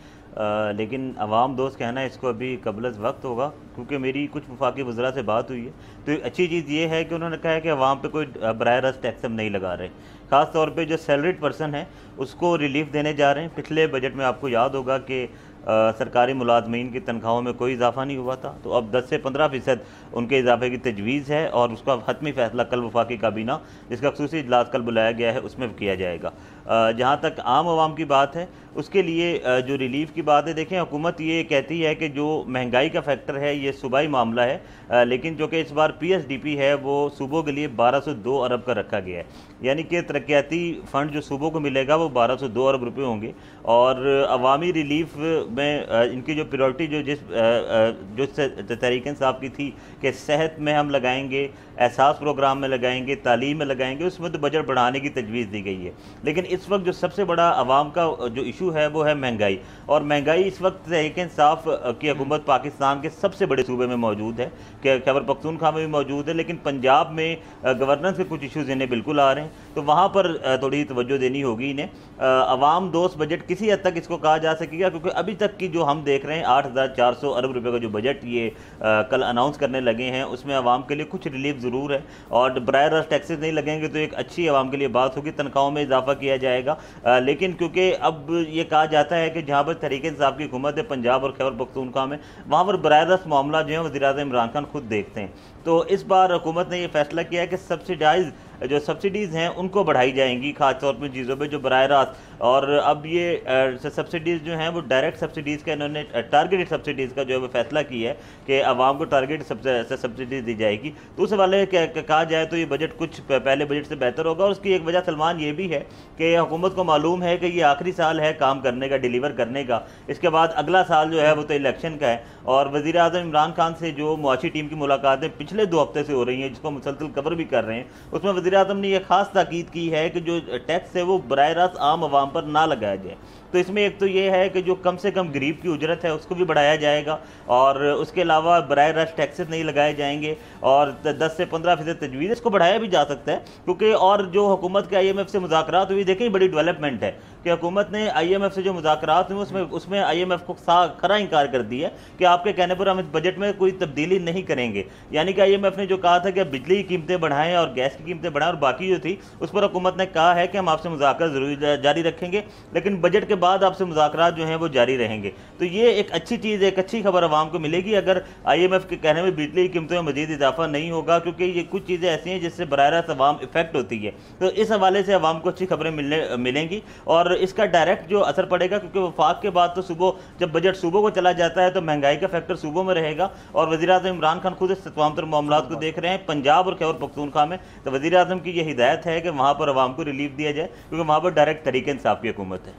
लेकिन अवाम दोस्त कहना इसको अभी कबल वक्त होगा, क्योंकि मेरी कुछ वफाकी वज़रा से बात हुई है। तो अच्छी चीज़ ये है कि उन्होंने कहा है कि अवाम पे कोई बराह रास्त टैक्स हम नहीं लगा रहे, ख़ास तौर पे जो सैलरीड पर्सन है उसको रिलीफ देने जा रहे हैं। पिछले बजट में आपको याद होगा कि सरकारी मुलाजमीन की तनख्वाहों में कोई इजाफा नहीं हुआ था, तो अब 10 से 15% उनके इजाफे की तजवीज़ है, और उसका हतमी फ़ैसला कल वफाकी काबीना, जिसका खुसूसी इजलास कल बुलाया गया है, उसमें किया जाएगा। जहाँ तक आम आवाम की बात है, उसके लिए जो रिलीफ की बात है, देखें हुकूमत ये कहती है कि जो महंगाई का फैक्टर है ये सूबाई मामला है, लेकिन जो कि इस बार PSDP है वो सूबों के लिए 1202 अरब का रखा गया है, यानी कि तरक्याती फ़ंड जो सूबों को मिलेगा वो 1202 अरब रुपये होंगे। और अवामी रिलीफ में इनकी जो प्रायोरिटी जो तहरीक इंसाफ की थी कि सेहत में हम लगाएंगे, एहसास प्रोग्राम में लगाएंगे, तालीम में लगाएंगे, उसमें तो बजट बढ़ाने की तजवीज़ दी गई है। लेकिन इस वक्त जो सबसे बड़ा अवाम का जो इशू है वो है महंगाई, और महंगाई इस वक्त तहरीक इंसाफ की हुकूमत पाकिस्तान के सबसे बड़े सूबे में मौजूद है, कि खैबर पख्तूनख्वा में भी मौजूद है, लेकिन पंजाब में गवर्नेंस के कुछ इशूज़ इन्हें बिल्कुल आ रहे हैं, तो वहाँ पर थोड़ी तवज्जो देनी होगी इन्हें। अवाम दोस्त बजट किसी हद तक इसको कहा जा सकेगा, क्योंकि अभी तक की जो हम देख रहे हैं 8,400 अरब रुपये का जो बजट ये कल अनाउंस करने लगे हैं, उसमें अवाम के लिए कुछ रिलीफ ज़रूर है, और बराह रास्त टैक्सेस नहीं लगेंगे तो एक अच्छी अवाम के लिए बात होगी, तनख्वाहों में इजाफा किया जाएगा। लेकिन क्योंकि अब ये कहा जाता है कि जहाँ पर तहरीक इंसाफ की हुकूमत है पंजाब और खैबर पख्तूनख्वा में, वहाँ पर बराह रास्त मामला जो है वज़ीर-ए-आज़म इमरान खान खुद देखते हैं। तो इस बार हुकूमत ने यह फैसला किया है कि जो सब्सिडीज़ हैं उनको बढ़ाई जाएंगी, खास तौर पर चीज़ों पे जो बराह रास्त, और अब ये सब्सिडीज़ जो हैं वो डायरेक्ट सब्सिडीज़ का इन्होंने टारगेटेड सब्सिडीज़ का जो है वो फैसला किया है कि आवाम को टारगेट सब्सिडीज़ दी जाएगी। तो उस हवाले कहा जाए तो ये बजट कुछ पहले बजट से बेहतर होगा, और उसकी एक वजह सलमान ये भी है कि हुकूमत को मालूम है कि ये आखिरी साल है काम करने का, डिलीवर करने का, इसके बाद अगला साल जो है वो तो इलेक्शन का है। और वज़ीर-ए-आज़म इमरान खान से जो मुआशी टीम की मुलाकातें पिछले 2 हफ्ते से हो रही हैं, जिसको मुसलसल कवर भी कर रहे हैं, उसमें वज़ीर-ए-आज़म ने यह खास ताकीद की है कि जो टैक्स है वो बराह रास्त आम आवाम पर ना लगाया जाए। तो इसमें एक तो ये है कि जो कम से कम गरीब की उजरत है उसको भी बढ़ाया जाएगा, और उसके अलावा बराह रास्त टैक्सेस नहीं लगाए जाएंगे, और 10 से 15% तजवीज़ इसको बढ़ाया भी जा सकता है, क्योंकि और जो हुकूमत के IMF से मुज़ाकरात हुई, देखें बड़ी डेवलपमेंट है कि हुकूमत ने IMF से जो मुज़ाकरात हुए उसमें IMF को खरा इंकार कर दिया कि आपके कहने पर हम इस बजट में कोई तब्दीली नहीं करेंगे। यानी कि IMF ने जो कहा था कि बिजली की कीमतें बढ़ाएं और गैस की कीमतें बढ़ाएं, और बाकी जो थी उस पर हुकूमत ने कहा है कि हम आपसे मुज़ाकरा ज़रूर जारी रखेंगे, लेकिन बजट के बाद आपसे मुज़ाकरात जो हैं वो जारी रहेंगे। तो ये एक अच्छी चीज़, एक अच्छी खबर आवाम को मिलेगी अगर IMF के कहने में बिजली की कीमतों में मजीद इजाफा नहीं होगा, क्योंकि ये कुछ चीज़ें ऐसी हैं जिससे बराह रास्त आवाम इफेक्ट होती है। तो इस हवाले से आवाम को अच्छी खबरें मिलेंगी, और इसका डायरेक्ट जो असर पड़ेगा, क्योंकि वफाक के बाद तो सुबह जब बजट सूबों को चला जाता है तो महंगाई का फैक्टर सूबों में रहेगा, और वज़ीर-ए-आज़म इमरान खान खुद इस तमाम तर मामलात को देख रहे हैं पंजाब और खैबर पख्तूनख्वा में। तो वज़ीर-ए-आज़म की यह हिदायत है कि वहाँ पर आवाम को रिलीफ दिया जाए, क्योंकि वहाँ पर डायरेक्ट तहरीक इंसाफ की हुकूमत है।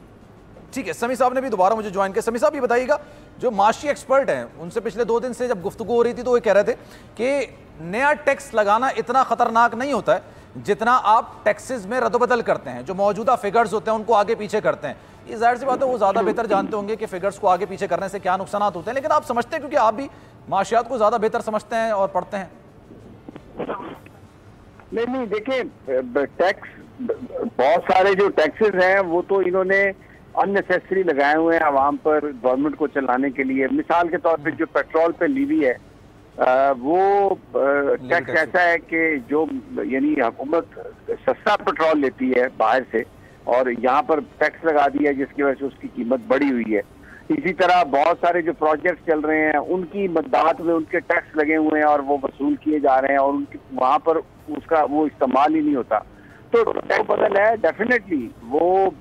ठीक है, समी साहब ने भी दोबारा मुझे ज्वाइन किया। समी साहब ये बताइएगा, जो माशी एक्सपर्ट हैं उनसे पिछले 2 दिन से जब गुफ्तगू हो रही थी तो वो कह रहे थे कि नया टैक्स लगाना इतना खतरनाक नहीं होता है जितना आप टैक्सेस में रद्दबदल करते हैं, जो मौजूदा फिगर्स होते हैं उनको आगे पीछे करते हैं। ये जाहिर सी बात है, वो ज़्यादा बेहतर जानते होंगे कि फिगर्स को आगे पीछे करने से क्या नुकसान होते हैं, लेकिन आप समझते हैं क्योंकि आप भी माशियात को ज़्यादा बेहतर समझते हैं और पढ़ते हैं। नहीं, देखिए, टैक्स, बहुत सारे जो टैक्सेस हैं वो तो इन्होंने अननेसेसरी लगाए हुए हैं आवाम पर, गवर्नमेंट को चलाने के लिए। मिसाल के तौर पे जो पेट्रोल पे लीवी है, वो टैक्स ऐसा है कि जो यानी हुकूमत सस्ता पेट्रोल लेती है बाहर से और यहाँ पर टैक्स लगा दिया है, जिसकी वजह से उसकी कीमत बढ़ी हुई है। इसी तरह बहुत सारे जो प्रोजेक्ट चल रहे हैं उनकी मददात में उनके टैक्स लगे हुए हैं और वो वसूल किए जा रहे हैं और उनकी वहाँ पर उसका वो इस्तेमाल ही नहीं होता। तो टैक्स बदल है डेफिनेटली, वो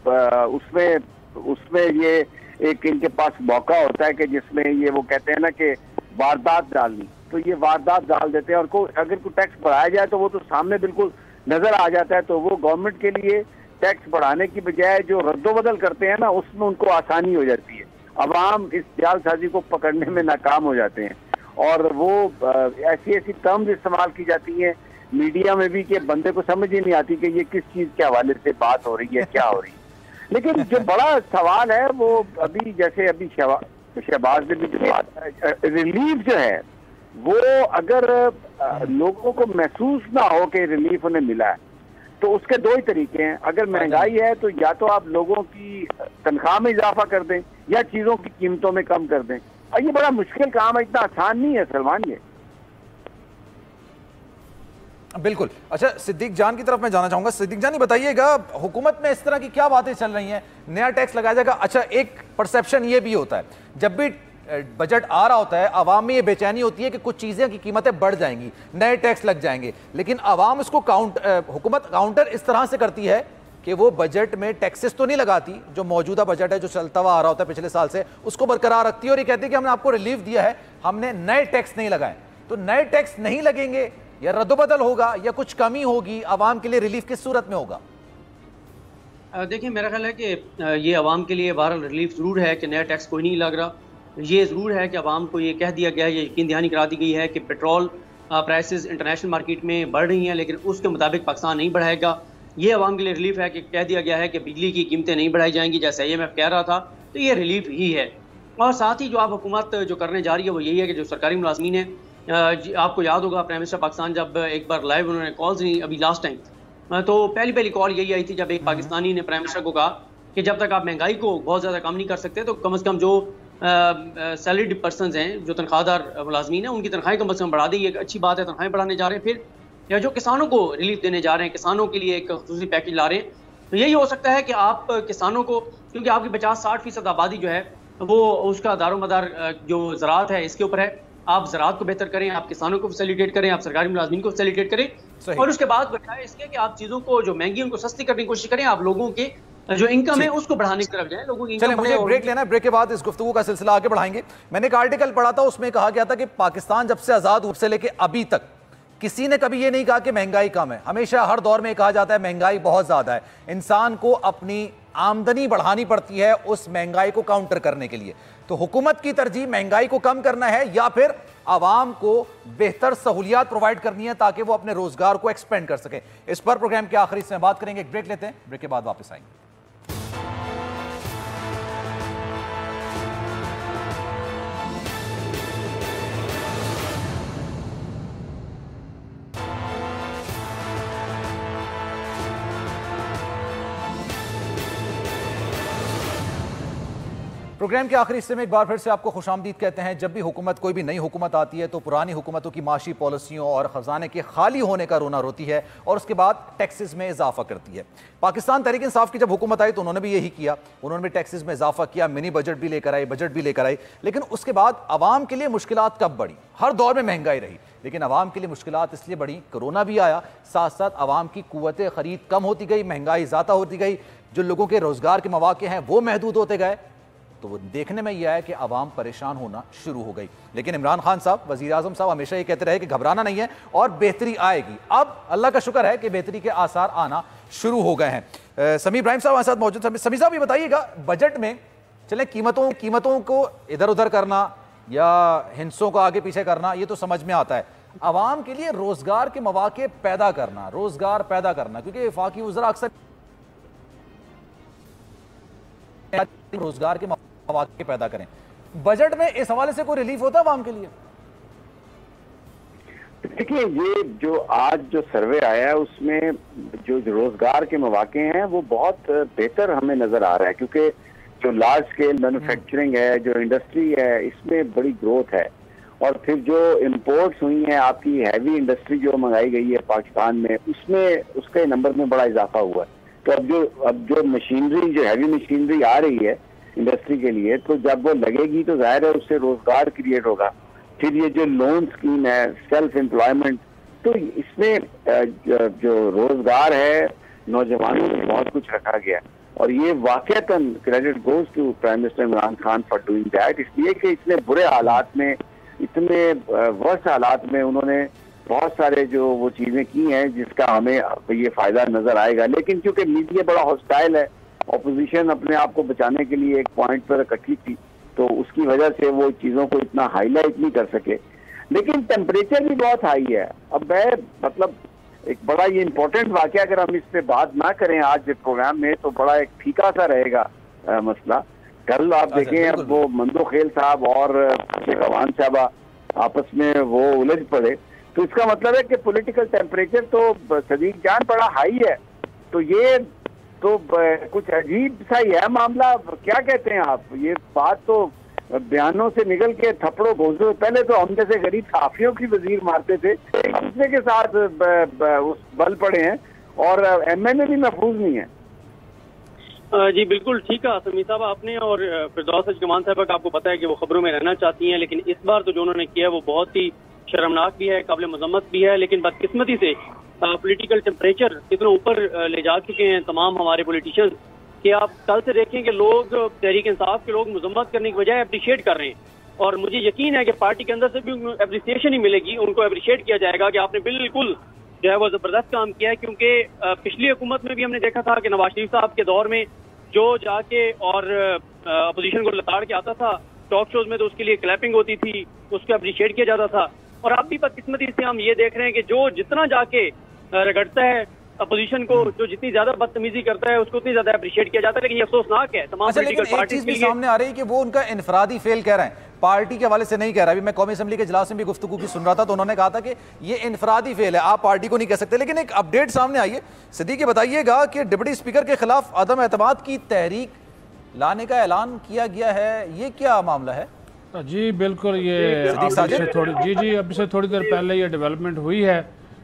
उसमें ये एक इनके पास मौका होता है कि जिसमें ये वो कहते हैं ना कि वारदात डालनी, तो ये वारदात डाल देते हैं और अगर कोई टैक्स बढ़ाया जाए तो वो तो सामने बिल्कुल नजर आ जाता है। तो वो गवर्नमेंट के लिए टैक्स बढ़ाने की बजाय जो रद्दोबदल करते हैं ना, उसमें उनको आसानी हो जाती है। अवाम इस जालसाजी को पकड़ने में नाकाम हो जाते हैं और वो ऐसी टर्म्स इस्तेमाल की जाती हैं मीडिया में भी कि बंदे को समझ ही नहीं आती कि ये किस चीज के हवाले से बात हो रही है, क्या हो रही है। लेकिन जो बड़ा सवाल है वो अभी शहबाज ने भी जो बात, रिलीफ जो है वो अगर लोगों को महसूस ना हो कि रिलीफ उन्हें मिला है तो उसके 2 ही तरीके हैं। अगर महंगाई है तो या तो आप लोगों की तनख्वाह में इजाफा कर दें या चीजों की कीमतों में कम कर दें। और ये बड़ा मुश्किल काम है, इतना आसान नहीं है सलमान। ये बिल्कुल। अच्छा, सिद्दीक जान की तरफ मैं जाना चाहूंगा। सिद्दीक जान, ये बताइएगा, हुकूमत में इस तरह की क्या बातें चल रही हैं, नया टैक्स लगाया जाएगा। अच्छा, एक परसेप्शन ये भी होता है जब भी बजट आ रहा होता है, आवाम में ये बेचैनी होती है कि कुछ चीजें की कीमतें बढ़ जाएंगी, नए टैक्स लग जाएंगे, लेकिन आवाम इसको हुकूमत काउंटर इस तरह से करती है कि वो बजट में टैक्सेस तो नहीं लगाती, जो मौजूदा बजट है जो चलता हुआ आ रहा होता है पिछले साल से, उसको बरकरार रखती है और ये कहती है कि हमने आपको रिलीफ दिया है, हमने नए टैक्स नहीं लगाए। तो नए टैक्स नहीं लगेंगे या रद्दोबदल होगा या कुछ कमी होगी, आवाम के लिए रिलीफ किस सूरत में होगा? देखिए, मेरा ख्याल है कि ये आवाम के लिए बहरहाल रिलीफ ज़रूर है कि नया टैक्स कोई नहीं लग रहा। ये ज़रूर है कि आवाम को ये कह दिया गया है, ये यकीन दहानी करा दी गई है कि पेट्रोल प्राइसेस इंटरनेशनल मार्केट में बढ़ रही हैं लेकिन उसके मुताबिक पाकिस्तान नहीं बढ़ाएगा। ये आवाम के लिए रिलीफ है कि कह दिया गया है कि बिजली की कीमतें नहीं बढ़ाई जाएंगी जैसे IMF कह रहा था, तो ये रिलीफ ही है। और साथ ही जो आप हुकूमत जो करने जा रही है वो यही है कि जो सरकारी मुलाजमीन है, आपको याद होगा प्राइम मिनिस्टर पाकिस्तान जब एक बार लाइव उन्होंने कॉल्स दी अभी लास्ट टाइम, तो पहली कॉल यही आई थी जब एक पाकिस्तानी ने प्राइम मिनिस्टर को कहा कि जब तक आप महंगाई को बहुत ज़्यादा कम नहीं कर सकते तो कम से कम जो सैलरीड पर्सनस हैं, जो तनख्वाहदार मुलाजमीन हैं, उनकी तनख्वाहें कम से कम बढ़ा दी। एक अच्छी बात है, तनख्वाहें बढ़ाने जा रहे हैं। फिर या जो किसानों को रिलीफ देने जा रहे हैं, किसानों के लिए एक खुसूसी पैकेज ला रहे हैं, तो यही हो सकता है कि आप किसानों को, क्योंकि आपकी 50-60% आबादी जो है वो उसका दारोमदार जो ज़राअत है इसके ऊपर है, आप ज़राअत को बेहतर करें, आप किसानों को फैसिलिटेट करें, आप सरकारी मुलाजमीन को फैसिलिटेट करें और उसके बाद बजाय इसके कि आप चीज़ों को जो महंगी उनको सस्ती करने की कोशिश करें, आप लोगों के जो इनकम है उसको बढ़ाने की तरफ जाए। लोगों की चलिए, मुझे ब्रेक लेना है, ब्रेक के बाद इस गुफ्तगू का सिलसिला आगे बढ़ाएंगे। मैंने एक आर्टिकल पढ़ा था, उसमें कहा गया था कि पाकिस्तान जब से आज़ाद हुआ से लेके अभी तक किसी ने कभी ये नहीं कहा कि महंगाई कम है। हमेशा हर दौर में कहा जाता है महंगाई बहुत ज़्यादा है, इंसान को अपनी आमदनी बढ़ानी पड़ती है उस महंगाई को काउंटर करने के लिए। तो हुकूमत की तरजीह महंगाई को कम करना है या फिर आवाम को बेहतर सहूलियात प्रोवाइड करनी है ताकि वो अपने रोजगार को एक्सपेंड कर सके? इस पर प्रोग्राम के आखिरी में बात करेंगे। एक ब्रेक लेते हैं, ब्रेक के बाद वापस आएंगे। प्रोग्राम के आखिरी हिस्से में एक बार फिर से आपको खुशामदीद कहते हैं। जब भी हुकूमत, कोई भी नई हुकूमत आती है तो पुरानी हुकूमतों की माशी पॉलिसियों और ख़जाने के खाली होने का रोना रोती है और उसके बाद टैक्सेस में इजाफा करती है। पाकिस्तान तहरीक इंसाफ की जब हुकूमत आई तो उन्होंने भी यही किया, उन्होंने भी टैक्सेस में इजाफा किया, मिनी बजट भी लेकर आई, बजट भी लेकर आई। लेकिन उसके बाद आवाम के लिए मुश्किलात कब बढ़ी? हर दौर में महंगाई रही, लेकिन आवाम के लिए मुश्किलात इसलिए बढ़ी, कोरोना भी आया, साथ साथ आवाम की कुव्वत ख़रीद कम होती गई, महंगाई ज़्यादा होती गई, जो लोगों के रोज़गार के मौके हैं वो महदूद होते गए। तो वो देखने में यह आया कि आवाम परेशान होना शुरू हो गई। लेकिन इमरान खान साहब, वज़ीर आज़म साहब हमेशा ये कहते रहे कि घबराना नहीं है और बेहतरी आएगी। अब अल्लाह का शुक्र है कि बेहतरी के आसार आना शुरू हो गए हैं। समी इब्राहिम साहब हमारे साथ मौजूद। समी साहब, ये बताइएगा, बजट में चले कीमतों को इधर उधर करना या हिस्सों को आगे पीछे करना ये तो समझ में आता है, आवाम के लिए रोजगार के मौके पैदा करना, क्योंकि वफाकी वज़रा अक्सर रोजगार के मौके पैदा करें, बजट में इस हवाले से कोई रिलीफ होता है आवाम के लिए? देखिए, ये जो आज जो सर्वे आया है उसमें जो रोजगार के मौके हैं वो बहुत बेहतर हमें नजर आ रहा है, क्योंकि जो लार्ज स्केल मैन्युफैक्चरिंग है, जो इंडस्ट्री है, इसमें बड़ी ग्रोथ है। और फिर जो इम्पोर्ट्स हुई हैं, आपकी हैवी इंडस्ट्री जो मंगाई गई है पाकिस्तान में, उसमें उसके नंबर में बड़ा इजाफा हुआ है। तो अब जो मशीनरी, जो हैवी मशीनरी आ रही है इंडस्ट्री के लिए, तो जब वो लगेगी तो जाहिर है उससे रोजगार क्रिएट होगा। फिर ये जो लोन स्कीम है, सेल्फ एम्प्लॉयमेंट, तो इसमें जो रोजगार है नौजवानों में बहुत कुछ रखा गया है। और ये वाकईतन credit goes to prime minister Imran Khan for doing that, इसलिए कि इतने बुरे हालात में, इतने वर्स्ट हालात में उन्होंने बहुत सारे जो वो चीजें की हैं जिसका हमें ये फायदा नजर आएगा। लेकिन क्योंकि मीडिया बड़ा हॉस्टाइल है, ऑपोजिशन अपने आप को बचाने के लिए एक पॉइंट पर इकट्ठी थी, तो उसकी वजह से वो चीजों को इतना हाईलाइट नहीं कर सके। लेकिन टेम्परेचर भी बहुत हाई है। अब मैं मतलब एक बड़ा ये इम्पोर्टेंट वाकया, अगर हम इस पे बात ना करें आज प्रोग्राम में तो बड़ा एक फीका सा रहेगा मसला। कल आप देखें, अब वो मंदो खेल साहब और शेख अवान साहबा आपस में वो उलझ पड़े, तो इसका मतलब है कि पॉलिटिकल टेम्परेचर तो सदीक जान बड़ा हाई है। तो ये तो कुछ अजीब सा ही है मामला। क्या कहते हैं आप? ये बात तो बयानों से निकल के थप्पड़ों घोंसों, पहले तो हम जैसे गरीब साफियों की वजीर मारते थे, दूसरे के साथ उस बल पड़े हैं और एमएनए भी महफूज नहीं है। जी बिल्कुल ठीक है समी साहब आपने, और फिरदौस जमान साहब का आपको पता है कि वो खबरों में रहना चाहती हैं, लेकिन इस बार तो जो उन्होंने किया है वो बहुत ही शर्मनाक भी है, काबिल मजम्मत भी है। लेकिन बदकिस्मती से पॉलिटिकल टेम्परेचर इतना ऊपर ले जा चुके हैं तमाम हमारे पॉलिटिशियंस कि आप कल से देखें कि लोग, तहरीक इंसाफ के लोग मजम्मत करने की बजाय अप्रिशिएट कर रहे हैं। और मुझे यकीन है कि पार्टी के अंदर से भी अप्रिसिएशन ही मिलेगी, उनको अप्रिशिएट किया जाएगा कि आपने बिल्कुल जो है वो जबरदस्त काम किया है। क्योंकि पिछली हुकूमत में भी हमने देखा था कि नवाज शरीफ साहब के दौर में जो जाके और अपोजिशन को लताड़ के आता था टॉक शोज में, तो उसके लिए क्लैपिंग होती थी, उसको अप्रिशिएट किया जाता था। और अब भी बदकिस्मती से हम ये देख रहे हैं कि जो जितना जाके रगड़ता है अपोजिशन को, जो जितनी ज्यादा बदतमीजी करता है उसको उतनी ज्यादा अप्रिशिएट किया जाता है। लेकिन ये अफसोसनाक है तमाम पॉलिटिकल पार्टीज के लिए। सामने आ रही है कि वो उनका इनफरादी फेल कह रहे हैं, पार्टी के हवाले से नहीं कह रहा। अभी मैं कौमी असेंबली के इजलास में भी गुफ्तगू की सुन रहा था, तो उन्होंने कहा था कि ये इनफरादी फेल है, आप पार्टी को नहीं कह सकते। लेकिन एक अपडेट सामने आई है, सिद्दीकी बताइएगा कि डिप्टी स्पीकर के खिलाफ अदम एतमाद की तहरीक लाने का ऐलान किया गया है, ये क्या मामला है? जी बिल्कुल, ये अभी से थोड़ी देर पहले ये डेवलपमेंट हुई है,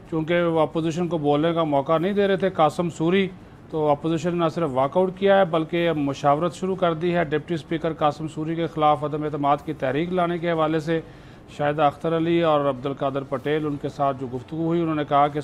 क्योंकि वो अपोजिशन को बोलने का मौका नहीं दे रहे थे कासिम सूरी, तो अपोजिशन ने न सिर्फ वाकआउट किया है बल्कि मुशावरत शुरू कर दी है डिप्टी स्पीकर कासिम सूरी के खिलाफ अदम एतमाद की तहरीक लाने के हवाले से। शाहिदा अख्तर अली और अब्दुल कादिर पटेल, उनके साथ जो गुफ्तगू हुई, उन्होंने कहा कि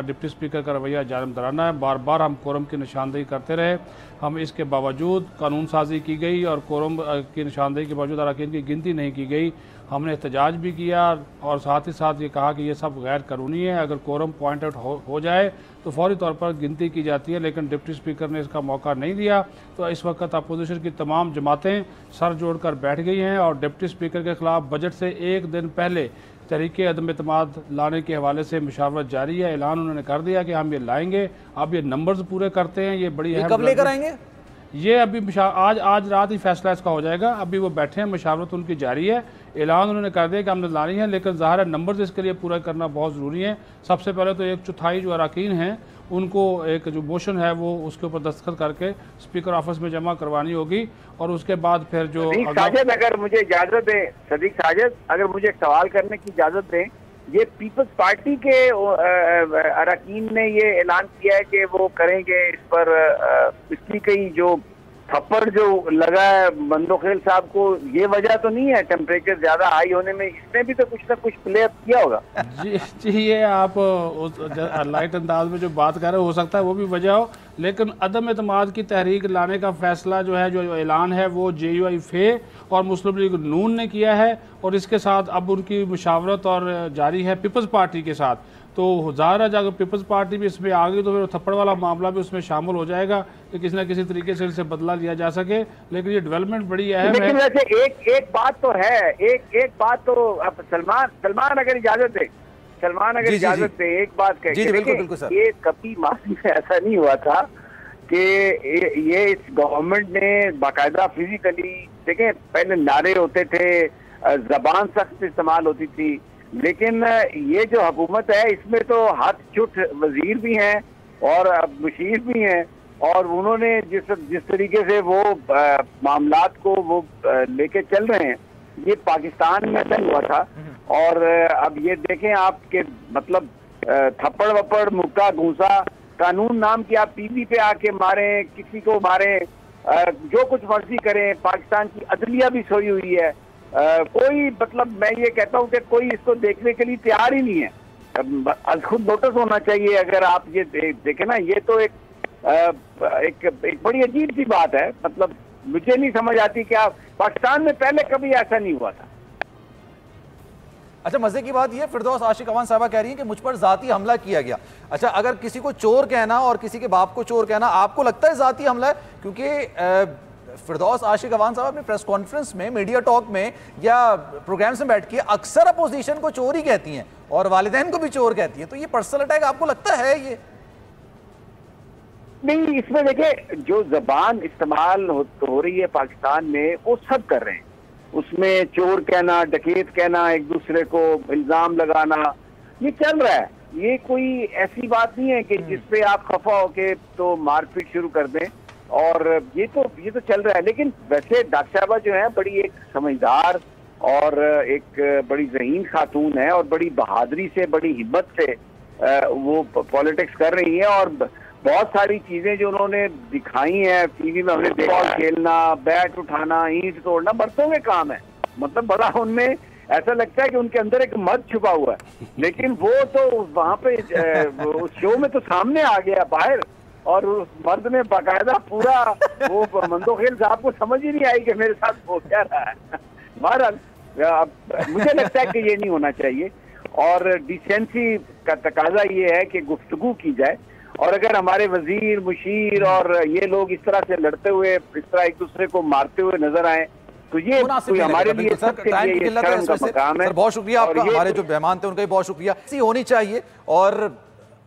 डिप्टी स्पीकर का रवैया जानिबदाराना है। बार बार हम कोरम की निशानदेही करते रहे, हम इसके बावजूद कानून साजी की गई और कोरम की निशानदेही के बावजूद अरकान की गिनती नहीं की गई। हमने एहतजाज भी किया और साथ ही साथ ये कहा कि ये सब गैर कानूनी है, अगर कोरम पॉइंट आउट हो जाए तो फौरी तौर पर गिनती की जाती है। लेकिन डिप्टी स्पीकर ने इसका मौका नहीं दिया, तो इस वक्त अपोजिशन की तमाम जमातें सर जोड़कर बैठ गई हैं और डिप्टी स्पीकर के खिलाफ बजट से एक दिन पहले तरीके अदम एतमाद लाने के हवाले से मुशावरत जारी है। ऐलान उन्होंने कर दिया कि हम ये लाएंगे, अब ये नंबर्स पूरे करते हैं। ये बड़ी कब लेकर आएंगे? ये अभी आज रात ही फैसला इसका हो जाएगा। अभी वो बैठे हैं, मुशावरत उनकी जारी है। ऐलान उन्होंने कर दिया कि हमने लानी है, लेकिन ज़ाहिर है नंबर्स इसके लिए पूरा करना बहुत ज़रूरी है। सबसे पहले तो 1/4 जो अरकान हैं उनको एक जो मोशन है वो उसके ऊपर दस्तखत करके स्पीकर ऑफिस में जमा करवानी होगी, और उसके बाद फिर जो साजिद, अगर मुझे इजाजत दें, सदीक साजिद, अगर मुझे एक सवाल करने की इजाजत दें, ये पीपल्स पार्टी के अरकान ने ये ऐलान किया है कि वो करेंगे इस पर, इसकी कई जो थप्पड़ जो लगा है मंदोखेल साहब को, ये वजह तो नहीं है टेम्परेचर ज्यादा हाई होने में? इसने भी तो कुछ ना कुछ प्ले अप किया होगा। जी ये आप लाइट अंदाज में जो बात कर रहे हो सकता है वो भी वजह हो, लेकिन अदम एतमाद की तहरीक लाने का फैसला जो है, जो ऐलान है, वो JUI-FA और मुस्लिम लीग नून ने किया है, और इसके साथ अब उनकी मुशावरत और जारी है पीपल्स पार्टी के साथ। तो ज़ाहिर है अगर पीपल्स पार्टी भी इसमें आ गई तो फिर थप्पड़ वाला मामला भी उसमें शामिल हो जाएगा कि किसी न किसी तरीके से इनसे बदला लिया जा सके। लेकिन ये डेवलपमेंट बड़ी अहम है। लेकिन वैसे एक बात तो है, एक बात तो अब सलमान अगर इजाजत दे, एक बात कहे, ये कभी माजी में ऐसा नहीं हुआ था कि ये इस गवर्नमेंट ने बाकायदा फिजिकली, देखें पहले नारे होते थे, जबान सख्त इस्तेमाल होती थी, लेकिन ये जो हुकूमत है इसमें तो हाथ चुट वजीर भी हैं और मुशीर भी हैं, और उन्होंने जिस तरीके से वो मामलात को वो लेके चल रहे हैं, ये पाकिस्तान में नहीं हुआ था। और अब ये देखें आपके मतलब थप्पड़ वप्पड़ मुक्का घूसा, कानून नाम की आप टीवी पे आके मारें, किसी को मारें, जो कुछ मर्जी करें, पाकिस्तान की अदलिया भी सोई हुई है। कोई मतलब मैं ये कहता हूँ कि कोई इसको देखने के लिए तैयार ही नहीं है। खुद नोटिस होना चाहिए अगर आप ये देखें ना, ये तो एक बड़ी अजीब सी बात है। मतलब मुझे नहीं समझ आती कि आप पाकिस्तान में पहले कभी ऐसा नहीं हुआ था। अच्छा, मजे की बात ये फिरदौस आशिक अवान साहबा कह रही हैं कि मुझ पर जाती हमला किया गया। अच्छा, अगर किसी को चोर कहना और किसी के बाप को चोर कहना आपको लगता है जाती हमला है? क्योंकि फिरदौस आशिक अवान साहब अपने प्रेस कॉन्फ्रेंस में, मीडिया टॉक में या प्रोग्राम्स में बैठ के अक्सर अपोजिशन को चोर ही कहती हैं और वालिदैन को भी चोर कहती हैं, तो ये पर्सनल अटैक आपको लगता है? ये नहीं, इसमें देखिए जो जबान इस्तेमाल हो रही है पाकिस्तान में वो सब कर रहे हैं, उसमें चोर कहना, डकैत कहना, एक दूसरे को इल्जाम लगाना, ये चल रहा है। ये कोई ऐसी बात नहीं है कि जिसपे आप खफा होके तो मारपीट शुरू कर दें, और ये तो चल रहा है। लेकिन वैसे डॉक्टर साहबा जो है बड़ी एक समझदार और एक बड़ी ज़हीन खातून है, और बड़ी बहादुरी से, बड़ी हिम्मत से वो पॉलिटिक्स कर रही है, और बहुत सारी चीजें जो उन्होंने दिखाई हैं टीवी में, हमने देखा, खेलना, बैट उठाना, ईंट तोड़ना, मर्दों में काम है। मतलब बड़ा उनमें ऐसा लगता है कि उनके अंदर एक मर्द छुपा हुआ है, लेकिन वो तो वहां पे उस शो में तो सामने आ गया बाहर, और उस मर्द ने बाकायदा पूरा वो मंदोखेल साहब को समझ ही नहीं आई कि मेरे साथ हो क्या रहा है। बहरहाल मुझे लगता है कि ये नहीं होना चाहिए, और डिसेंसी का तकाजा ये है कि गुफ्तगू की जाए, और अगर हमारे वजीर, मुशीर और ये लोग इस तरह से लड़ते हुए, इस तरह एक दूसरे को मारते हुए नजर आए, तो ये हमारे लिए शर्म का मकाम है। बहुत शुक्रिया आपका, हमारे जो मेहमान थे उनका भी बहुत शुक्रिया। ऐसी होनी चाहिए, और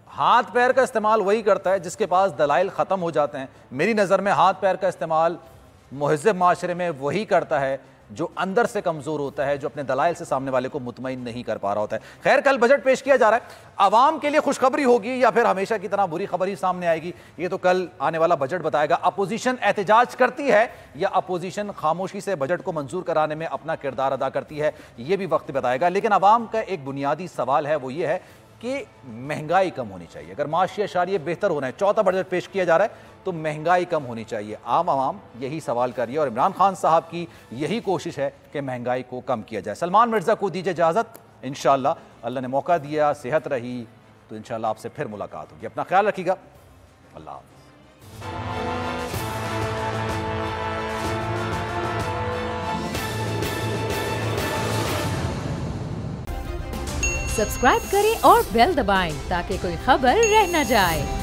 हाथ पैर का इस्तेमाल वही करता है जिसके पास दलाइल ख़त्म हो जाते हैं। मेरी नज़र में हाथ पैर का इस्तेमाल मुहज़्ज़ब माशरे में वही करता है जो अंदर से कमज़ोर होता है, जो अपने दलाइल से सामने वाले को मुतमईन नहीं कर पा रहा होता है। खैर, कल बजट पेश किया जा रहा है, आवाम के लिए खुशखबरी होगी या फिर हमेशा की तरह बुरी खबर ही सामने आएगी, ये तो कल आने वाला बजट बताएगा। अपोजिशन एहतजाज करती है या अपोजिशन खामोशी से बजट को मंजूर कराने में अपना किरदार अदा करती है, ये भी वक्त बताएगा। लेकिन आवाम का एक बुनियादी सवाल है, वो ये है कि महंगाई कम होनी चाहिए। अगर माशी अशारिये बेहतर होना है, चौथा बजट पेश किया जा रहा है, तो महंगाई कम होनी चाहिए। आवाम यही सवाल कर रही है, और इमरान खान साहब की यही कोशिश है कि महंगाई को कम किया जाए। सलमान मिर्ज़ा को दीजिए इजाज़त, इंशाअल्लाह अल्लाह ने मौका दिया, सेहत रही तो इंशाअल्लाह आपसे फिर मुलाकात होगी। अपना ख्याल रखिएगा, अल्लाह हाफ़िज़। सब्सक्राइब करें और बेल दबाएं ताकि कोई खबर रह न जाए।